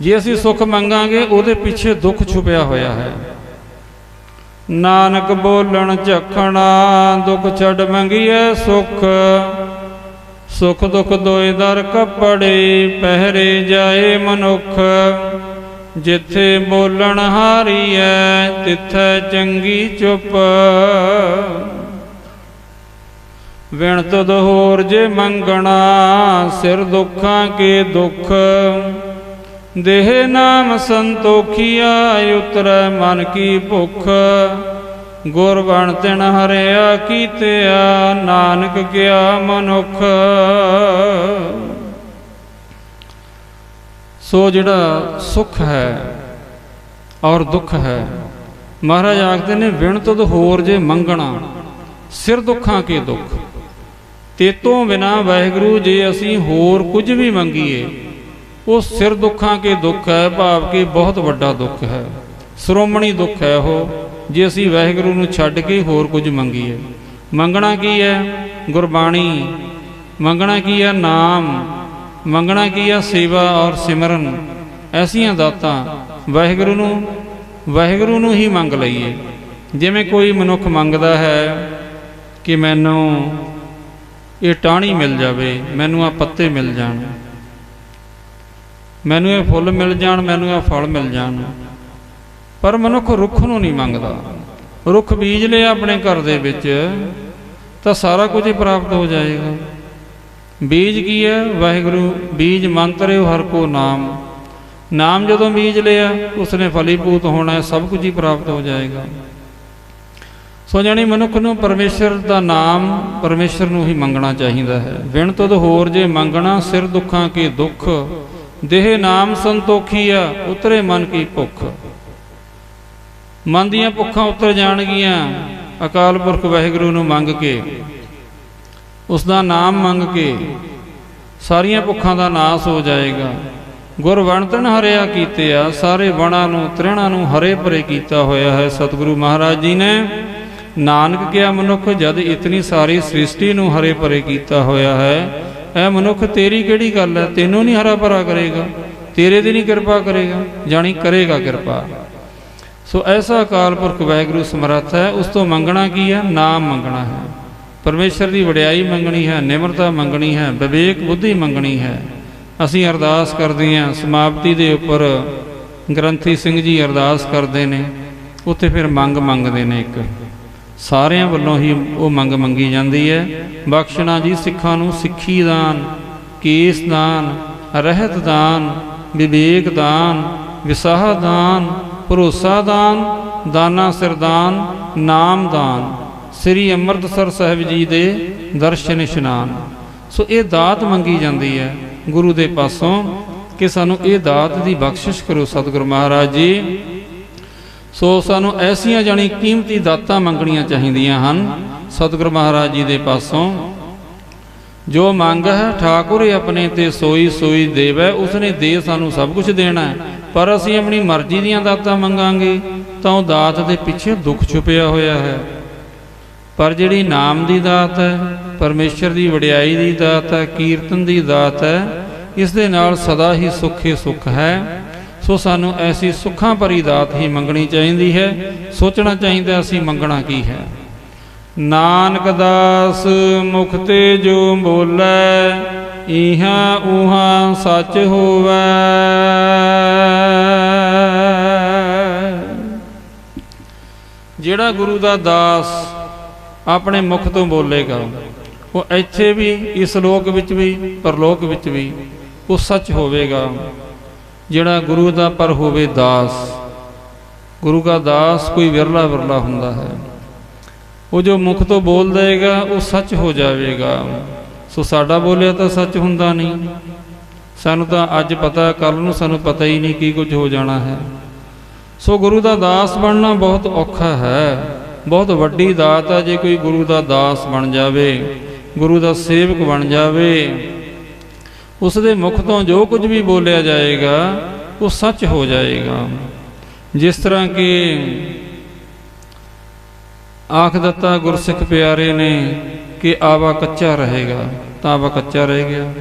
ਜੇ ਅਸੀਂ ਸੁਖ ਮੰਗਾਂਗੇ ਉਹਦੇ ਪਿੱਛੇ ਦੁੱਖ ਛੁਪਿਆ ਹੋਇਆ ਹੈ। ਨਾਨਕ ਬੋਲਣ ਝਖਣਾ ਦੁਖ ਛੱਡ ਮੰਗੀਐ ਸੁਖ। ਸੁਖ ਦੁਖ ਦੋਇ ਦਰ ਕੱਪੜੇ ਪਹਿਰੇ ਜਾਏ ਮਨੁੱਖ। ਜਿੱਥੇ ਬੋਲਣ ਹਾਰੀਐ ਤਿੱਥੈ ਚੰਗੀ ਚੁੱਪ। ਵਿਣ ਤੁਧ ਹੋਰ ਜੇ ਮੰਗਣਾ ਸਿਰ ਦੁੱਖਾਂ ਕੇ ਦੁੱਖ। ਦੇਹ ਨਾਮ ਸੰਤੋਖੀਆ ਉਤਰੈ ਮਨ ਕੀ ਭੁੱਖ। ਗੁਰ ਬਣ ਤਿਣ ਹਰਿਆ ਕੀਤਿਆ ਨਾਨਕ ਕਿਆ ਮਨੁੱਖ। ਸੋ ਜਿਹੜਾ ਸੁਖ ਹੈ ਔਰ ਦੁੱਖ ਹੈ, ਮਹਾਰਾਜ ਆਖਦੇ ਨੇ ਵਿਣ ਤੁਧ ਹੋਰ ਜੇ ਮੰਗਣਾ ਸਿਰ ਦੁੱਖਾਂ ਕੇ ਦੁੱਖ। ਤੇਤੋਂ ਬਿਨਾ ਵਾਹਿਗੁਰੂ ਜੇ ਅਸੀਂ ਹੋਰ ਕੁਝ ਵੀ ਮੰਗੀਏ ਉਹ ਸਿਰ ਦੁੱਖਾਂ ਕੇ ਦੁੱਖ ਹੈ, ਭਾਵ ਕਿ ਬਹੁਤ ਵੱਡਾ ਦੁੱਖ ਹੈ, ਸ਼੍ਰੋਮਣੀ ਦੁੱਖ ਹੈ ਉਹ, ਜੇ ਅਸੀਂ ਵਾਹਿਗੁਰੂ ਨੂੰ ਛੱਡ ਕੇ ਹੋਰ ਕੁਝ ਮੰਗੀਏ। ਮੰਗਣਾ ਕੀ ਹੈ? ਗੁਰਬਾਣੀ। ਮੰਗਣਾ ਕੀ ਹੈ? ਨਾਮ। ਮੰਗਣਾ ਕੀ ਹੈ? ਸੇਵਾ ਔਰ ਸਿਮਰਨ। ਐਸੀਆਂ ਦਾਤਾਂ ਵਾਹਿਗੁਰੂ ਨੂੰ ਹੀ ਮੰਗ ਲਈਏ। ਜਿਵੇਂ ਕੋਈ ਮਨੁੱਖ ਮੰਗਦਾ ਹੈ ਕਿ ਮੈਨੂੰ ਇਹ ਟਾਹਣੀ ਮਿਲ ਜਾਵੇ, ਮੈਨੂੰ ਆ ਪੱਤੇ ਮਿਲ ਜਾਣ, ਮੈਨੂੰ ਇਹ ਫੁੱਲ ਮਿਲ ਜਾਣ, ਮੈਨੂੰ ਇਹ ਫਲ ਮਿਲ ਜਾਣ। ਪਰ ਮਨੁੱਖ ਰੁੱਖ ਨੂੰ ਨਹੀਂ ਮੰਗਦਾ। ਰੁੱਖ ਬੀਜ ਲਿਆ ਆਪਣੇ ਘਰ ਦੇ ਵਿੱਚ ਤਾਂ ਸਾਰਾ ਕੁਝ ਹੀ ਪ੍ਰਾਪਤ ਹੋ ਜਾਏਗਾ। ਬੀਜ ਕੀ ਹੈ? ਵਾਹਿਗੁਰੂ। ਬੀਜ ਮੰਤਰਿਓ ਹਰ ਕੋ ਨਾਮ। ਨਾਮ ਜਦੋਂ ਬੀਜ ਲਿਆ ਉਸਨੇ ਫਲੀਭੂਤ ਹੋਣਾ ਹੈ, ਸਭ ਕੁਝ ਹੀ ਪ੍ਰਾਪਤ ਹੋ ਜਾਏਗਾ। ਸੋ ਜਾਣੀ ਮਨੁੱਖ ਨੂੰ ਪਰਮੇਸ਼ਰ ਦਾ ਨਾਮ, ਪਰਮੇਸ਼ਰ ਨੂੰ ਹੀ ਮੰਗਣਾ ਚਾਹੀਦਾ ਹੈ। ਵਿਣ ਤੁਧ ਹੋਰ ਜੇ ਮੰਗਣਾ ਸਿਰ ਦੁੱਖਾਂ ਕੇ ਦੁੱਖ। ਦੇਹ ਨਾਮ ਸੰਤੋਖੀਆ ਉਤਰੇ ਮਨ ਕੀ ਭੁੱਖ। ਮਨ ਦੀਆਂ ਭੁੱਖਾਂ ਉਤਰ ਜਾਣਗੀਆਂ ਅਕਾਲ ਪੁਰਖ ਵਾਹਿਗੁਰੂ ਨੂੰ ਮੰਗ ਕੇ, ਉਸ ਦਾ ਨਾਮ ਮੰਗ ਕੇ ਸਾਰੀਆਂ ਭੁੱਖਾਂ ਦਾ ਨਾਸ ਹੋ ਜਾਏਗਾ। ਗੁਰ ਵਣ ਤਣ ਹਰਿਆ ਕੀਤਿਆ। ਸਾਰੇ ਵਣਾਂ ਨੂੰ ਤ੍ਰਿਣਾਂ ਨੂੰ ਹਰੇ ਭਰੇ ਕੀਤਾ ਹੋਇਆ ਹੈ ਸਤਿਗੁਰੂ ਮਹਾਰਾਜ ਜੀ ਨੇ। ਨਾਨਕ ਕਿਹਾ ਮਨੁੱਖ ਜਦ ਇਤਨੀ ਸਾਰੀ ਸ੍ਰਿਸ਼ਟੀ ਨੂੰ ਹਰੇ ਭਰੇ ਕੀਤਾ ਹੋਇਆ ਹੈ, ਇਹ ਮਨੁੱਖ ਤੇਰੀ ਕਿਹੜੀ ਗੱਲ ਹੈ? ਤੈਨੂੰ ਨਹੀਂ ਹਰਾ ਭਰਾ ਕਰੇਗਾ? ਤੇਰੇ ਦੀ ਨਹੀਂ ਕਿਰਪਾ ਕਰੇਗਾ? ਜਾਣੀ ਕਰੇਗਾ ਕਿਰਪਾ। ਸੋ ਐਸਾ ਅਕਾਲ ਪੁਰਖ ਵਾਹਿਗੁਰੂ ਸਮਰੱਥ ਹੈ। ਉਸ ਤੋਂ ਮੰਗਣਾ ਕੀ ਹੈ? ਨਾਮ ਮੰਗਣਾ ਹੈ, ਪਰਮੇਸ਼ਰ ਦੀ ਵਡਿਆਈ ਮੰਗਣੀ ਹੈ, ਨਿਮਰਤਾ ਮੰਗਣੀ ਹੈ, ਵਿਵੇਕ ਬੁੱਧੀ ਮੰਗਣੀ ਹੈ। ਅਸੀਂ ਅਰਦਾਸ ਕਰਦੇ ਹਾਂ ਸਮਾਪਤੀ ਦੇ ਉੱਪਰ, ਗ੍ਰੰਥੀ ਸਿੰਘ ਜੀ ਅਰਦਾਸ ਕਰਦੇ ਨੇ, ਉੱਥੇ ਫਿਰ ਮੰਗਦੇ ਨੇ। ਇੱਕ ਸਾਰਿਆਂ ਵੱਲੋਂ ਹੀ ਉਹ ਮੰਗੀ ਜਾਂਦੀ ਹੈ। ਬਖਸ਼ਣਾ ਜੀ ਸਿੱਖਾਂ ਨੂੰ ਸਿੱਖੀ ਦਾਨ, ਕੇਸ ਦਾਨ, ਰਹਿਤ ਦਾਨ, ਵਿਵੇਕ ਦਾਨ, ਵਿਸਾਹ ਦਾਨ, ਭਰੋਸਾ ਦਾਨ, ਦਾਨਾ ਸਿਰਦਾਨ, ਨਾਮ ਦਾਨ, ਸ੍ਰੀ ਅੰਮ੍ਰਿਤਸਰ ਸਾਹਿਬ ਜੀ ਦੇ ਦਰਸ਼ਨ ਇਸ਼ਨਾਨ। ਸੋ ਇਹ ਦਾਤ ਮੰਗੀ ਜਾਂਦੀ ਹੈ ਗੁਰੂ ਦੇ ਪਾਸੋਂ ਕਿ ਸਾਨੂੰ ਇਹ ਦਾਤ ਦੀ ਬਖਸ਼ਿਸ਼ ਕਰੋ ਸਤਿਗੁਰੂ ਮਹਾਰਾਜ ਜੀ। ਸੋ ਸਾਨੂੰ ਐਸੀਆਂ ਜਾਣੀ ਕੀਮਤੀ ਦਾਤਾਂ ਮੰਗਣੀਆਂ ਚਾਹੀਦੀਆਂ ਹਨ ਸਤਿਗੁਰੂ ਮਹਾਰਾਜ ਜੀ ਦੇ ਪਾਸੋਂ। ਜੋ ਮੰਗ ਹੈ ਠਾਕੁਰ ਆਪਣੇ ਤੇ ਸੋਈ ਸੋਈ ਦੇਵੈ। ਉਸਨੇ ਦੇ ਸਾਨੂੰ ਸਭ ਕੁਝ ਦੇਣਾ ਹੈ, ਪਰ ਅਸੀਂ ਆਪਣੀ ਮਰਜ਼ੀ ਦੀਆਂ ਦਾਤਾਂ ਮੰਗਾਂਗੇ ਤਾਂ ਉਹ ਦਾਤ ਦੇ ਪਿੱਛੇ ਦੁੱਖ ਛੁਪਿਆ ਹੋਇਆ ਹੈ। ਪਰ ਜਿਹੜੀ ਨਾਮ ਦੀ ਦਾਤ ਹੈ, ਪਰਮੇਸ਼ਰ ਦੀ ਵਡਿਆਈ ਦੀ ਦਾਤ ਹੈ, ਕੀਰਤਨ ਦੀ ਦਾਤ ਹੈ, ਇਸ ਦੇ ਨਾਲ ਸਦਾ ਹੀ ਸੁੱਖ ਹੀ ਸੁੱਖ ਹੈ। ਸੋ ਸਾਨੂੰ ਐਸੀ ਸੁੱਖਾਂ ਭਰੀ ਦਾਤ ਹੀ ਮੰਗਣੀ ਚਾਹੀਦੀ ਹੈ। ਸੋਚਣਾ ਚਾਹੀਦਾ ਅਸੀਂ ਮੰਗਣਾ ਕੀ ਹੈ। ਨਾਨਕ ਦਾਸ ਮੁਖ ਤੇ ਜੋ ਬੋਲੇ, ਇਹਾਂ ਉਹਾਂ ਸੱਚ ਹੋਵੇ। ਜਿਹੜਾ ਗੁਰੂ ਦਾ ਦਾਸ ਆਪਣੇ ਮੁਖ ਤੋਂ ਬੋਲੇਗਾ, ਉਹ ਇੱਥੇ ਵੀ, ਇਸ ਲੋਕ ਵਿੱਚ ਵੀ, ਪਰਲੋਕ ਵਿੱਚ ਵੀ ਉਹ ਸੱਚ ਹੋਵੇਗਾ। ਜਿਹੜਾ ਗੁਰੂ ਦਾ ਪਰ ਹੋਵੇ ਦਾਸ, ਗੁਰੂ का दास कोई विरला विरला ਹੁੰਦਾ है। ਉਹ ਜੋ ਮੁਖ ਤੋਂ ਬੋਲ ਦੇਗਾ ਉਹ ਸੱਚ ਹੋ ਜਾਵੇਗਾ। ਸੋ ਸਾਡਾ ਬੋਲਿਆ ਤਾਂ ਸੱਚ ਹੁੰਦਾ ਨਹੀਂ। ਸਾਨੂੰ ਤਾਂ ਅੱਜ ਪਤਾ, ਕੱਲ ਨੂੰ ਸਾਨੂੰ ਪਤਾ ਹੀ ਨਹੀਂ ਕੀ ਕੁਝ ਹੋ ਜਾਣਾ ਹੈ। ਸੋ ਗੁਰੂ ਦਾ ਦਾਸ ਬਣਨਾ ਬਹੁਤ ਔਖਾ ਹੈ। ਬਹੁਤ ਵੱਡੀ ਦਾਤ ਹੈ ਜੇ ਕੋਈ ਗੁਰੂ ਦਾ ਦਾਸ ਬਣ ਜਾਵੇ, ਗੁਰੂ ਦਾ ਸੇਵਕ ਬਣ ਜਾਵੇ। ਉਸ ਦੇ ਮੁਖ ਤੋਂ ਜੋ ਕੁਝ ਵੀ ਬੋਲਿਆ ਜਾਏਗਾ ਉਹ ਸੱਚ ਹੋ ਜਾਏਗਾ। ਜਿਸ ਤਰ੍ਹਾਂ ਕਿ ਆਖ ਦਿੱਤਾ ਗੁਰਸਿੱਖ ਪਿਆਰੇ ਨੇ ਕਿ ਆਵਾ ਕੱਚਾ ਰਹੇਗਾ, ਤਾਂ ਆਵਾ ਕੱਚਾ ਰਹਿ ਗਿਆ।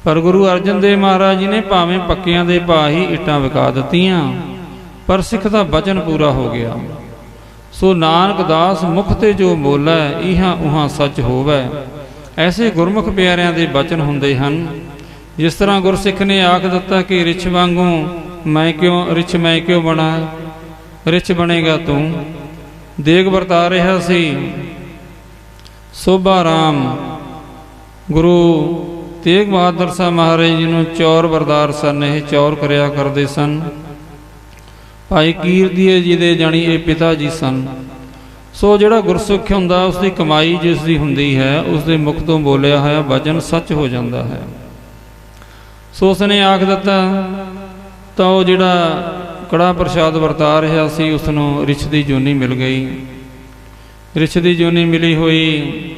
ਪਰ ਗੁਰੂ ਅਰਜਨ ਦੇਵ ਮਹਾਰਾਜ ਜੀ ਨੇ ਭਾਵੇਂ ਪੱਕਿਆਂ ਦੇ ਭਾਅ ਹੀ ਇੱਟਾਂ ਵਿਕਾ ਦਿੱਤੀਆਂ, ਪਰ ਸਿੱਖ ਦਾ ਬਚਨ ਪੂਰਾ ਹੋ ਗਿਆ। ਸੋ ਨਾਨਕ ਦਾਸ ਮੁਖ ਤੇ ਜੋ ਬੋਲੈ, ਇਹਾਂ ਉਹਾਂ ਸੱਚ ਹੋਵੈ। ਐਸੇ ਗੁਰਮੁਖ ਪਿਆਰਿਆਂ ਦੇ ਬਚਨ ਹੁੰਦੇ ਹਨ। ਜਿਸ ਤਰ੍ਹਾਂ ਗੁਰਸਿੱਖ ਨੇ ਆਖ ਦਿੱਤਾ ਕਿ ਰਿਛ ਵਾਂਗੂ ਮੈਂ ਕਿਉਂ ਬਣਾ, ਰਿਛ ਬਣੇਗਾ ਤੂੰ। ਦੇਗ ਵਰਤਾ ਰਿਹਾ ਸੀ ਸੋਭਾ ਰਾਮ, ਗੁਰੂ ਤੇਗ ਬਹਾਦਰ ਸਾਹਿਬ ਮਹਾਰਾਜ ਜੀ ਨੂੰ ਚੌਰ ਵਰਦਾਰ ਸਨ। ਇਹ ਚੌਰ ਕਰਿਆ ਕਰਦੇ ਸਨ। ਭਾਈ ਕੀਰਤੀਏ ਜੀ ਦੇ ਜਾਣੀ ਇਹ ਪਿਤਾ ਜੀ ਸਨ। ਸੋ ਜਿਹੜਾ ਗੁਰਸਿੱਖ ਹੁੰਦਾ ਉਸ ਦੀ ਕਮਾਈ ਜਿਸ ਦੀ ਹੁੰਦੀ ਹੈ, ਉਸ ਦੇ ਮੁਖ ਤੋਂ ਬੋਲਿਆ ਹੋਇਆ ਵਚਨ ਸੱਚ ਹੋ ਜਾਂਦਾ ਹੈ। ਸੋ ਉਸ ਨੇ ਆਖ ਦਿੱਤਾ ਤਾਂ ਉਹ ਜਿਹੜਾ ਕੜਾ ਪ੍ਰਸ਼ਾਦ ਵਰਤਾ ਰਿਹਾ ਸੀ ਉਸ ਨੂੰ ਰਿਛ ਦੀ ਜੋਨੀ ਮਿਲ ਗਈ। ਰਿਛ ਦੀ ਜੋਨੀ ਮਿਲੀ ਹੋਈ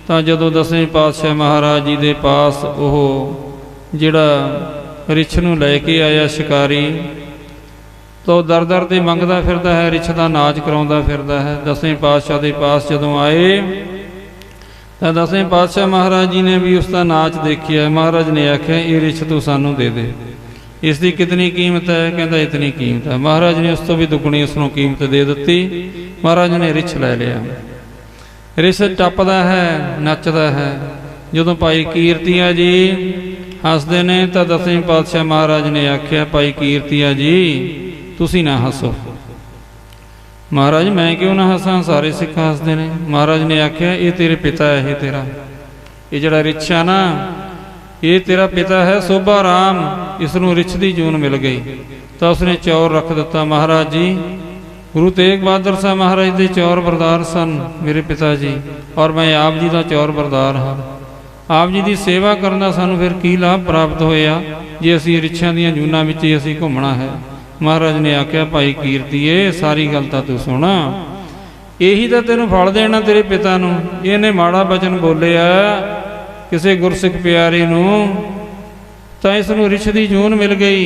ਤਾਂ ਜਦੋਂ ਦਸਵੇਂ ਪਾਤਸ਼ਾਹ ਮਹਾਰਾਜ ਜੀ ਦੇ ਪਾਸ ਉਹ ਜਿਹੜਾ ਰਿਛ ਨੂੰ ਲੈ ਕੇ ਆਇਆ ਸ਼ਿਕਾਰੀ, ਤਾਂ ਉਹ ਦਰ ਦਰ ਤੇ ਮੰਗਦਾ ਫਿਰਦਾ ਹੈ, ਰਿਛ ਦਾ ਨਾਚ ਕਰਾਉਂਦਾ ਫਿਰਦਾ ਹੈ। ਦਸਵੇਂ ਪਾਤਸ਼ਾਹ ਦੇ ਪਾਸ ਜਦੋਂ ਆਏ ਤਾਂ ਦਸਵੇਂ ਪਾਤਸ਼ਾਹ ਮਹਾਰਾਜ ਜੀ ਨੇ ਵੀ ਉਸ ਦਾ ਨਾਚ ਦੇਖਿਆ। ਮਹਾਰਾਜ ਨੇ ਆਖਿਆ ਇਹ ਰਿਛ ਤੂੰ ਸਾਨੂੰ ਦੇ ਦੇ, ਇਸ ਦੀ ਕਿਤਨੀ ਕੀਮਤ ਹੈ? ਕਹਿੰਦਾ ਇਤਨੀ ਕੀਮਤ ਹੈ। ਮਹਾਰਾਜ ਨੇ ਉਸ ਤੋਂ ਵੀ ਦੁੱਗਣੀ ਉਸ ਨੂੰ ਕੀਮਤ ਦੇ ਦਿੱਤੀ। ਮਹਾਰਾਜ ਨੇ ਰਿਛ ਲੈ ਲਿਆ। ਰਿਛ ਟੱਪਦਾ ਹੈ, ਨੱਚਦਾ ਹੈ। ਜਦੋਂ ਭਾਈ ਕੀਰਤੀਆ ਜੀ ਹੱਸਦੇ ਨੇ ਤਾਂ ਦਸਵੇਂ ਪਾਤਸ਼ਾਹ ਮਹਾਰਾਜ ਨੇ ਆਖਿਆ ਭਾਈ ਕੀਰਤੀਆ ਜੀ ਤੁਸੀਂ ਨਾ ਹੱਸੋ। ਮਹਾਰਾਜ ਮੈਂ ਕਿਉਂ ਨਾ ਹੱਸਾਂ, ਸਾਰੇ ਸਿੱਖ ਹੱਸਦੇ ਨੇ। ਮਹਾਰਾਜ ਨੇ ਆਖਿਆ ਇਹ ਤੇਰੇ ਪਿਤਾ ਹੈ, ਇਹ ਜਿਹੜਾ ਰਿਛ ਆ ਨਾ ਇਹ ਤੇਰਾ ਪਿਤਾ ਹੈ ਸੋਭਾ ਰਾਮ, ਇਸ ਨੂੰ ਰਿਛ ਦੀ ਜੂਨ ਮਿਲ ਗਈ। ਤਾਂ ਉਸਨੇ ਚੌਰ ਰੱਖ ਦਿੱਤਾ। ਮਹਾਰਾਜ ਜੀ ਗੁਰੂ ਤੇਗ ਬਹਾਦਰ ਸਾਹਿਬ ਮਹਾਰਾਜ ਦੇ ਚੌਰ ਬਰਦਾਰ ਸਨ ਮੇਰੇ ਪਿਤਾ ਜੀ, ਔਰ ਮੈਂ ਆਪ ਜੀ ਦਾ ਚੌਰ ਬਰਦਾਰ ਹਾਂ। ਆਪ ਜੀ ਦੀ ਸੇਵਾ ਕਰਨ ਦਾ ਸਾਨੂੰ ਫਿਰ ਕੀ ਲਾਭ ਪ੍ਰਾਪਤ ਹੋਇਆ ਜੇ ਅਸੀਂ ਰਿਛਾਂ ਦੀਆਂ ਜੂਨਾਂ ਵਿੱਚ ਹੀ ਅਸੀਂ ਘੁੰਮਣਾ ਹੈ। ਮਹਾਰਾਜ ਨੇ ਆਖਿਆ ਭਾਈ ਕੀਰਤੀਏ ਸਾਰੀ ਗੱਲ ਤਾਂ ਤੂੰ ਸੁਣ, ਇਹੀ ਤਾਂ ਤੈਨੂੰ ਫਲ ਦੇਣਾ ਤੇਰੇ ਪਿਤਾ ਨੂੰ। ਇਹਨੇ ਮਾੜਾ ਬਚਨ ਬੋਲਿਆ ਕਿਸੇ ਗੁਰਸਿੱਖ ਪਿਆਰੇ ਨੂੰ ਤਾਂ ਇਸ ਨੂੰ ਰਿਛ ਦੀ ਜੂਨ ਮਿਲ ਗਈ,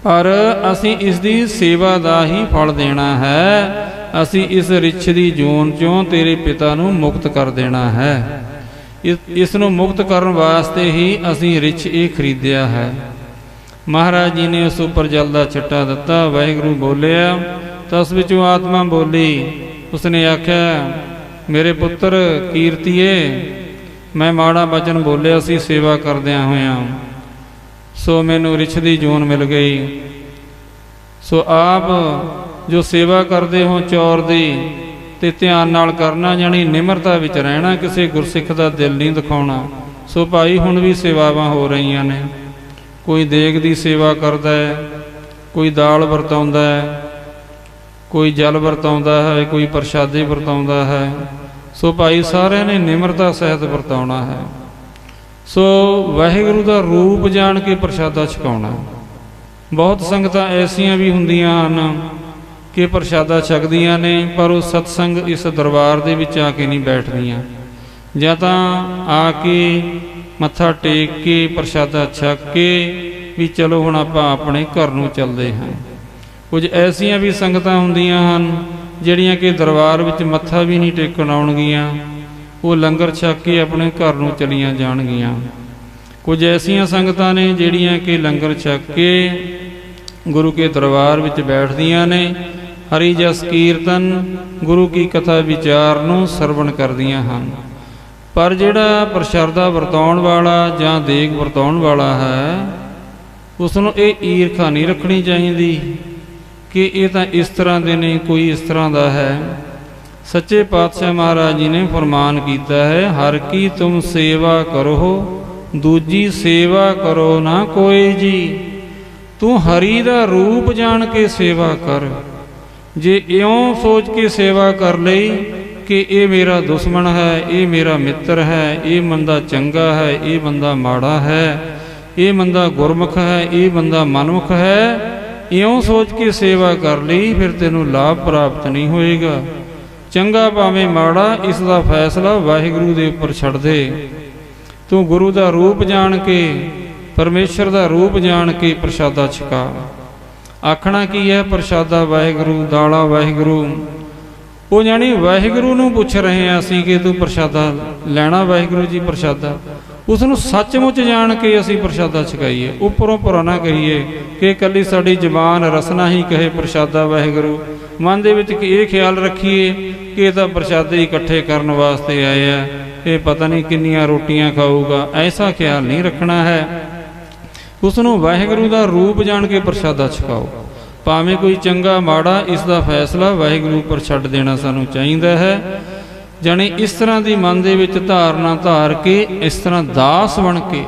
ਪਰ ਅਸੀਂ ਇਸ ਦੀ ਸੇਵਾ ਦਾ ਹੀ ਫਲ ਦੇਣਾ ਹੈ। ਅਸੀਂ ਇਸ ਰਿਛ ਦੀ ਜੂਨ ਚੋਂ ਤੇਰੇ ਪਿਤਾ ਨੂੰ ਮੁਕਤ ਕਰ ਦੇਣਾ ਹੈ। ਇਸ ਨੂੰ ਮੁਕਤ ਕਰਨ ਵਾਸਤੇ ਹੀ ਅਸੀਂ ਰਿਛ ਇਹ ਖਰੀਦਿਆ ਹੈ। ਮਹਾਰਾਜ ਜੀ ਨੇ ਉਸ ਉੱਪਰ ਜਲ ਦਾ ਛਿੱਟਾ ਦਿੱਤਾ, ਵਾਹਿਗੁਰੂ ਬੋਲਿਆ ਤਾਂ ਉਸ ਵਿੱਚੋਂ ਆਤਮਾ ਬੋਲੀ। ਉਸਨੇ ਆਖਿਆ ਮੇਰੇ ਪੁੱਤਰ ਕੀਰਤੀਏ ਮੈਂ ਮਾੜਾ ਬਚਨ ਬੋਲਿਆ ਸੀ ਸੇਵਾ ਕਰਦਿਆਂ ਹੋਇਆਂ, ਸੋ ਮੈਨੂੰ ਰਿਛ ਦੀ ਜੂਨ ਮਿਲ ਗਈ। ਸੋ ਆਪ ਜੋ ਸੇਵਾ ਕਰਦੇ ਹੋ ਚੌਰ ਦੀ ਤੇ ਧਿਆਨ ਨਾਲ ਕਰਨਾ, ਜਾਣੀ ਨਿਮਰਤਾ ਵਿੱਚ ਰਹਿਣਾ, ਕਿਸੇ ਗੁਰਸਿੱਖ ਦਾ ਦਿਲ ਨਹੀਂ ਦਿਖਾਉਣਾ। ਸੋ ਭਾਈ ਹੁਣ ਵੀ ਸੇਵਾਵਾਂ ਹੋ ਰਹੀਆਂ ਨੇ। ਕੋਈ ਦੇਗ ਦੀ ਸੇਵਾ ਕਰਦਾ ਹੈ, ਕੋਈ ਦਾਲ ਵਰਤਾਉਂਦਾ ਹੈ, ਕੋਈ ਜਲ ਵਰਤਾਉਂਦਾ ਹੈ, ਕੋਈ ਪ੍ਰਸ਼ਾਦੇ ਵਰਤਾਉਂਦਾ ਹੈ। ਸੋ ਭਾਈ ਸਾਰਿਆਂ ਨੇ ਨਿਮਰਤਾ ਸਹਿਤ ਵਰਤਾਉਣਾ ਹੈ। ਸੋ ਵਾਹਿਗੁਰੂ ਦਾ ਰੂਪ ਜਾਣ ਕੇ ਪ੍ਰਸ਼ਾਦਾ ਛਕਾਉਣਾ। ਬਹੁਤ ਸੰਗਤਾਂ ਐਸੀਆਂ ਵੀ ਹੁੰਦੀਆਂ ਹਨ ਕਿ ਪ੍ਰਸ਼ਾਦਾ ਛਕਦੀਆਂ ਨੇ, ਪਰ ਉਹ ਸਤਸੰਗ ਇਸ ਦਰਬਾਰ ਦੇ ਵਿੱਚ ਆ ਕੇ ਨਹੀਂ ਬੈਠਦੀਆਂ। ਜਾਂ ਤਾਂ ਆ ਕੇ ਮੱਥਾ ਟੇਕ ਕੇ ਪ੍ਰਸ਼ਾਦਾ ਛਕ ਕੇ ਵੀ ਚਲੋ ਹੁਣ ਆਪਾਂ ਆਪਣੇ ਘਰ ਨੂੰ ਚੱਲਦੇ ਹਾਂ। ਕੁਝ ਐਸੀਆਂ ਵੀ ਸੰਗਤਾਂ ਹੁੰਦੀਆਂ ਹਨ ਜਿਹੜੀਆਂ ਕਿ ਦਰਬਾਰ ਵਿੱਚ ਮੱਥਾ ਵੀ ਨਹੀਂ ਟੇਕਣ ਆਉਣਗੀਆਂ, ਉਹ ਲੰਗਰ ਛਕ ਕੇ ਆਪਣੇ ਘਰ ਨੂੰ ਚਲੀਆਂ ਜਾਣਗੀਆਂ। ਕੁਝ ਐਸੀਆਂ ਸੰਗਤਾਂ ਨੇ ਜਿਹੜੀਆਂ ਕਿ ਲੰਗਰ ਛਕ ਕੇ ਗੁਰੂ ਕੇ ਦਰਬਾਰ ਵਿੱਚ ਬੈਠਦੀਆਂ ਨੇ, ਹਰੀ ਜਸ ਕੀਰਤਨ ਗੁਰੂ ਕੀ ਕਥਾ ਵਿਚਾਰ ਨੂੰ ਸਰਵਣ ਕਰਦੀਆਂ ਹਨ। ਪਰ ਜਿਹੜਾ ਪ੍ਰਸ਼ਾਦਾ ਵਰਤਾਉਣ ਵਾਲਾ ਜਾਂ ਦੇਗ ਵਰਤਾਉਣ ਵਾਲਾ ਹੈ, ਉਸ ਨੂੰ ਇਹ ਈਰਖਾ ਨਹੀਂ ਰੱਖਣੀ ਚਾਹੀਦੀ ਕਿ ਇਹ ਤਾਂ ਇਸ ਤਰ੍ਹਾਂ ਦੇ ਨੇ, ਕੋਈ ਇਸ ਤਰ੍ਹਾਂ ਦਾ ਹੈ। ਸੱਚੇ ਪਾਤਸ਼ਾਹ ਮਹਾਰਾਜ ਜੀ ਨੇ ਫਰਮਾਨ ਕੀਤਾ ਹੈ, ਹਰ ਕੀ ਤੁਮ ਸੇਵਾ ਕਰੋ दूजी सेवा करो ना कोई जी। तू हरि दा रूप जान के सेवा कर। जे इउं सोच के सेवा कर लई कि ये मेरा दुश्मन है, ये मेरा मित्र है, ये बंदा चंगा है, ये बंदा माड़ा है, ये बंदा गुरमुख है, ये बंदा मनमुख है, इउं सोच के सेवा कर ली, फिर तेनू लाभ प्राप्त नहीं होएगा। चंगा भावें माड़ा, इसका फैसला वाहिगुरू दे उपर छड़ दे। तू गुरु का रूप जान के, परमेश्वर का रूप जान के प्रसादा छका। आखना की है प्रसादा वाहिगुरू, दाला वाहिगुरू। वो जानी वाहिगुरू नूं पुछ रहे हैं असीं कि तू प्रसादा लैना वाहिगुरू जी प्रसादा, उसनूं सचमुच जान के असीं प्रसादा छकाईए। उपरों पुरा ना कहीए कि कली साडी जबान रसना ही कहे प्रसादा वाहिगुरू। मन दे विच ये ख्याल रखीए कि ये तां प्रसादे इकट्ठे करन वास्ते आए आ, ये पता नहीं किन्नियां रोटियां खाऊगा, ऐसा ख्याल नहीं रखना है। उसनूं वाहिगुरू दा रूप जान के प्रसादा छकाओ। भावें कोई चंगा माड़ा, इसका फैसला वाहिगुरू पर छड्ड देना सानूं चाहीदा है। जानी इस तरह की मन दे विच धारना धार के, इस तरह दास बन के,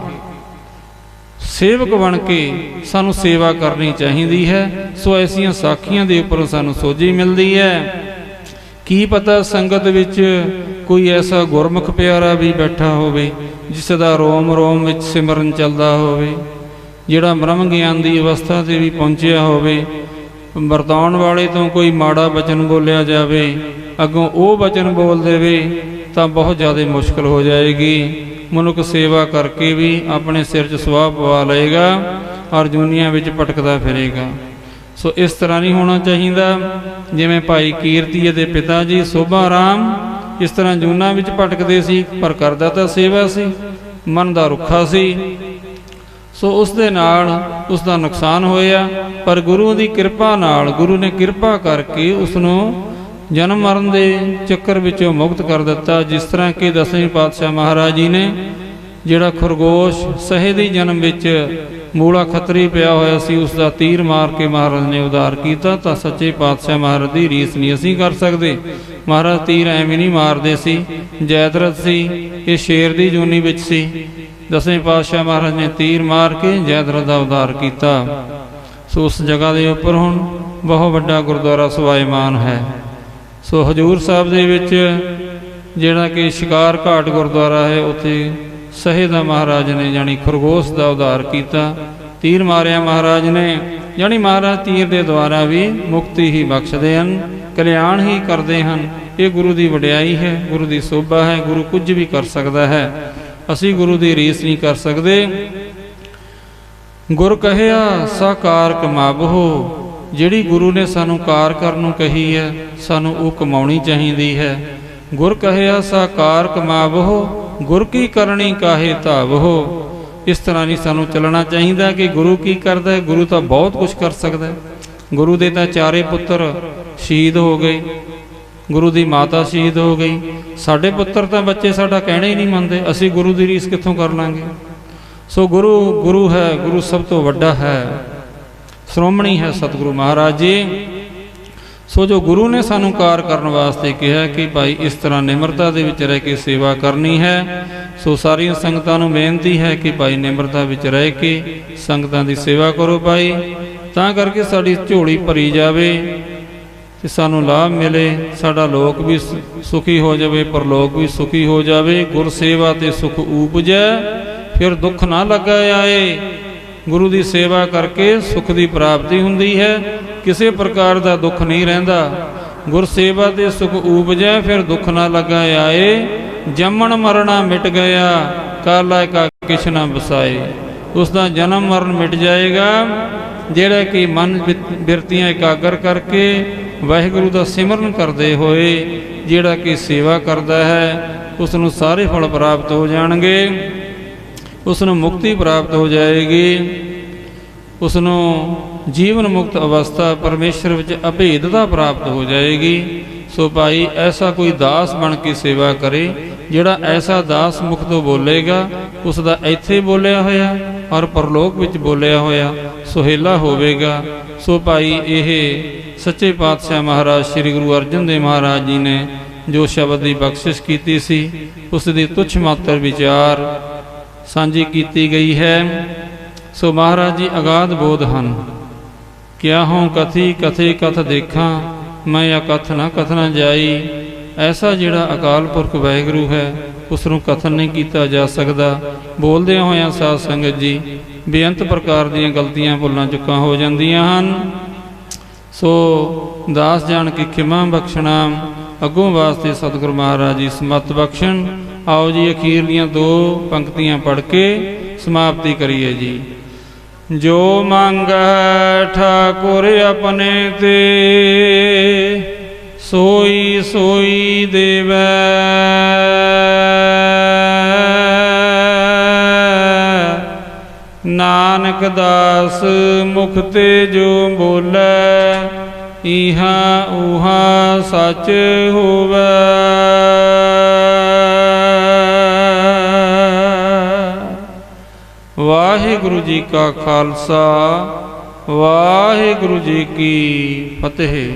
सेवक बन के सानूं सेवा करनी चाहिदी है। सो ऐसियां साखियां दे उपर सानूं सोझी मिलदी है। की पता संगत विच कोई ऐसा गुरमुख प्यारा भी बैठा होवे जिसदा रोम रोम विच सिमरन चलदा होवे, जिहड़ा ब्रह्म ज्ञान की अवस्था से भी पहुँचया होवे। वरताउण वाले तो कोई माड़ा वचन बोलिया जाए, अगों वो वचन बोल देवे तो बहुत ज़्यादा मुश्किल हो जाएगी। मनुख सेवा करके भी अपने सिर च सुआह पवा लेगा और दुनिया में भटकता फिरेगा। सो इस तरह नहीं होना चाहिए। जिवें भाई कीरती के पिता जी शोभा राम इस तरह जूना में भटकते सी, पर करदा तां सेवा सी, मन का रुखा सी। सो उस दे नाल उसका नुकसान होया। पर गुरु की कृपा नाल, गुरु ने कृपा करके उसनों जन्म मरण के चक्कर विचों मुक्त कर दिता। जिस तरह कि 10वें पातशाह महाराज जी ने जिहड़ा खरगोश सहेदी जन्म विच मूला खतरी पिया होया सी, उसका तीर मार के महाराज ने उधार किया। तो सच्चे पातशाह महाराज की रीस नहीं असीं कर सकते। महाराज तीर एवें नहीं मारते सी। जयद्रथ सी, ये शेर की जूनी विच सी। 10वें पातशाह महाराज ने तीर मार के जयद्रथ का उद्धार किया। सो उस जगह के उपर हुण बहुत वड्डा गुरुद्वारा सुभायमान है। सो हजूर साहब दे विच जिहड़ा कि शिकार घाट गुरुद्वारा है, उत्थे सहेदा महाराज ने जानी खरगोश का उद्धार किया। तीर मारिया महाराज ने, जानी महाराज तीर के द्वारा भी मुक्ति ही बख्शते हैं, कल्याण ही करते हैं। ये गुरु की वडियाई है, गुरु की शोभा है। गुरु कुछ भी कर सकता है, असी गुरु की रीस नहीं कर सकते। गुर कहिया सा कार कमावो। जिहड़ी गुरु ने सानू कार करनों कही है, सानू वो कमाउणी चाहिदी है। गुर कहिया सा कार कमावो, गुर की करनी काहे धावो। इस तरह नहीं सानू चलना चाहिए कि गुरु की करता है। गुरु तो बहुत कुछ कर सकता है। गुरु दे तां चारे पुत्र शहीद हो गए, गुरु की माता शहीद हो गई। साडे पुत्र तो बच्चे साडा कहना ही नहीं मनते, असी गुरु की रीस कित्थों कर लांगे। सो गुरु गुरु है, गुरु सब तो वड्डा है, श्रोमणी है सतगुरु महाराज जी। सो जो गुरु ने सानू कार करने वास्ते कहा कि भाई इस तरह निमरता दे विच रह के सेवा करनी है। सो सारिया संगतां नूं बेनती है कि भाई निमरता विच रह के संगतां दी सेवा करो भाई, तां करके साडी झोली भरी जावे ते सानू लाभ मिले। साडा लोक भी सुखी हो जावे, परलोक भी सुखी हो जावे। गुर सेवा ते सुख उपजै, फिर दुख ना लगा आए। गुरु की सेवा करके सुख की प्राप्ति हुंदी है, किसी प्रकार का दुख नहीं रहिंदा। गुर सेवा ते सुख उपजै, फिर दुख ना लगा आए। जमन मरना मिट गया, काला का किछ ना बसाए। उसका जन्म मरण मिट जाएगा। जिहड़ा कि मन बिरतियां एकागर करके वाहिगुरू का सिमरन करते हुए जिहड़ा कि सेवा करता है, उसनूं सारे फल प्राप्त हो जाएंगे, उसनूं मुक्ति प्राप्त हो जाएगी, उसनूं जीवन मुक्त अवस्था परमेश्वर विच अभेदता प्राप्त हो जाएगी। सो भाई ऐसा कोई दास बन के सेवा करे, जिहड़ा ऐसा दास मुख तो बोलेगा, उसका इत्थे बोलिया होया और परलोक विच बोलिया होया सुहेला होवेगा। सो भाई यह सच्चे पातशाह महाराज श्री गुरु अर्जन देव महाराज जी ने जो शब्द की बख्शिश की सी, उसकी तुच्छ मात्र विचार ਸਾਂਝੀ ਕੀਤੀ ਗਈ ਹੈ। ਸੋ ਮਹਾਰਾਜ ਜੀ ਅਗਾਧ ਬੋਧ ਹਨ। ਕਿਆ ਹੋਂ ਕਥੀ ਕਥੇ ਕਥ ਦੇਖਾਂ, ਮੈਂ ਅਕਥ ਨਾ ਕਥਨਾ ਜਾਈ। ਐਸਾ ਜਿਹੜਾ ਅਕਾਲ ਪੁਰਖ ਵਾਹਿਗੁਰੂ ਹੈ ਉਸ ਨੂੰ ਕਥਨ ਨਹੀਂ ਕੀਤਾ ਜਾ ਸਕਦਾ। ਬੋਲਦਿਆਂ ਹੋਇਆਂ ਸਾਧ ਸੰਗਤ ਜੀ ਬੇਅੰਤ ਪ੍ਰਕਾਰ ਦੀਆਂ ਗਲਤੀਆਂ ਭੁੱਲਾਂ ਚੁੱਕਾਂ ਹੋ ਜਾਂਦੀਆਂ ਹਨ। ਸੋ ਦਾਸ ਜਾਣ ਕੇ ਖਿਮਾ ਬਖਸ਼ਣਾ। ਅੱਗੋਂ ਵਾਸਤੇ ਸਤਿਗੁਰੂ ਮਹਾਰਾਜ ਜੀ ਸਮਤ ਬਖਸ਼ਣ। ਆਓ ਜੀ ਅਖੀਰਲੀਆਂ 2 ਪੰਕਤੀਆਂ ਪੜ੍ਹ ਕੇ ਸਮਾਪਤੀ ਕਰੀਏ ਜੀ। ਜੋ ਮੰਗੈ ਠਾਕੁਰ ਆਪਣੇ ਤੇ, ਸੋਈ ਸੋਈ ਦੇਵੈ। ਨਾਨਕ ਦਾਸ ਮੁਖ ਤੇ ਜੋ ਬੋਲੇ, ਇਹਾ ਉਹਾ ਸੱਚ ਹੋਵੇ। ਵਾਹਿਗੁਰੂ ਜੀ ਕਾ ਖਾਲਸਾ, ਵਾਹਿਗੁਰੂ ਜੀ ਕੀ ਫਤਿਹ।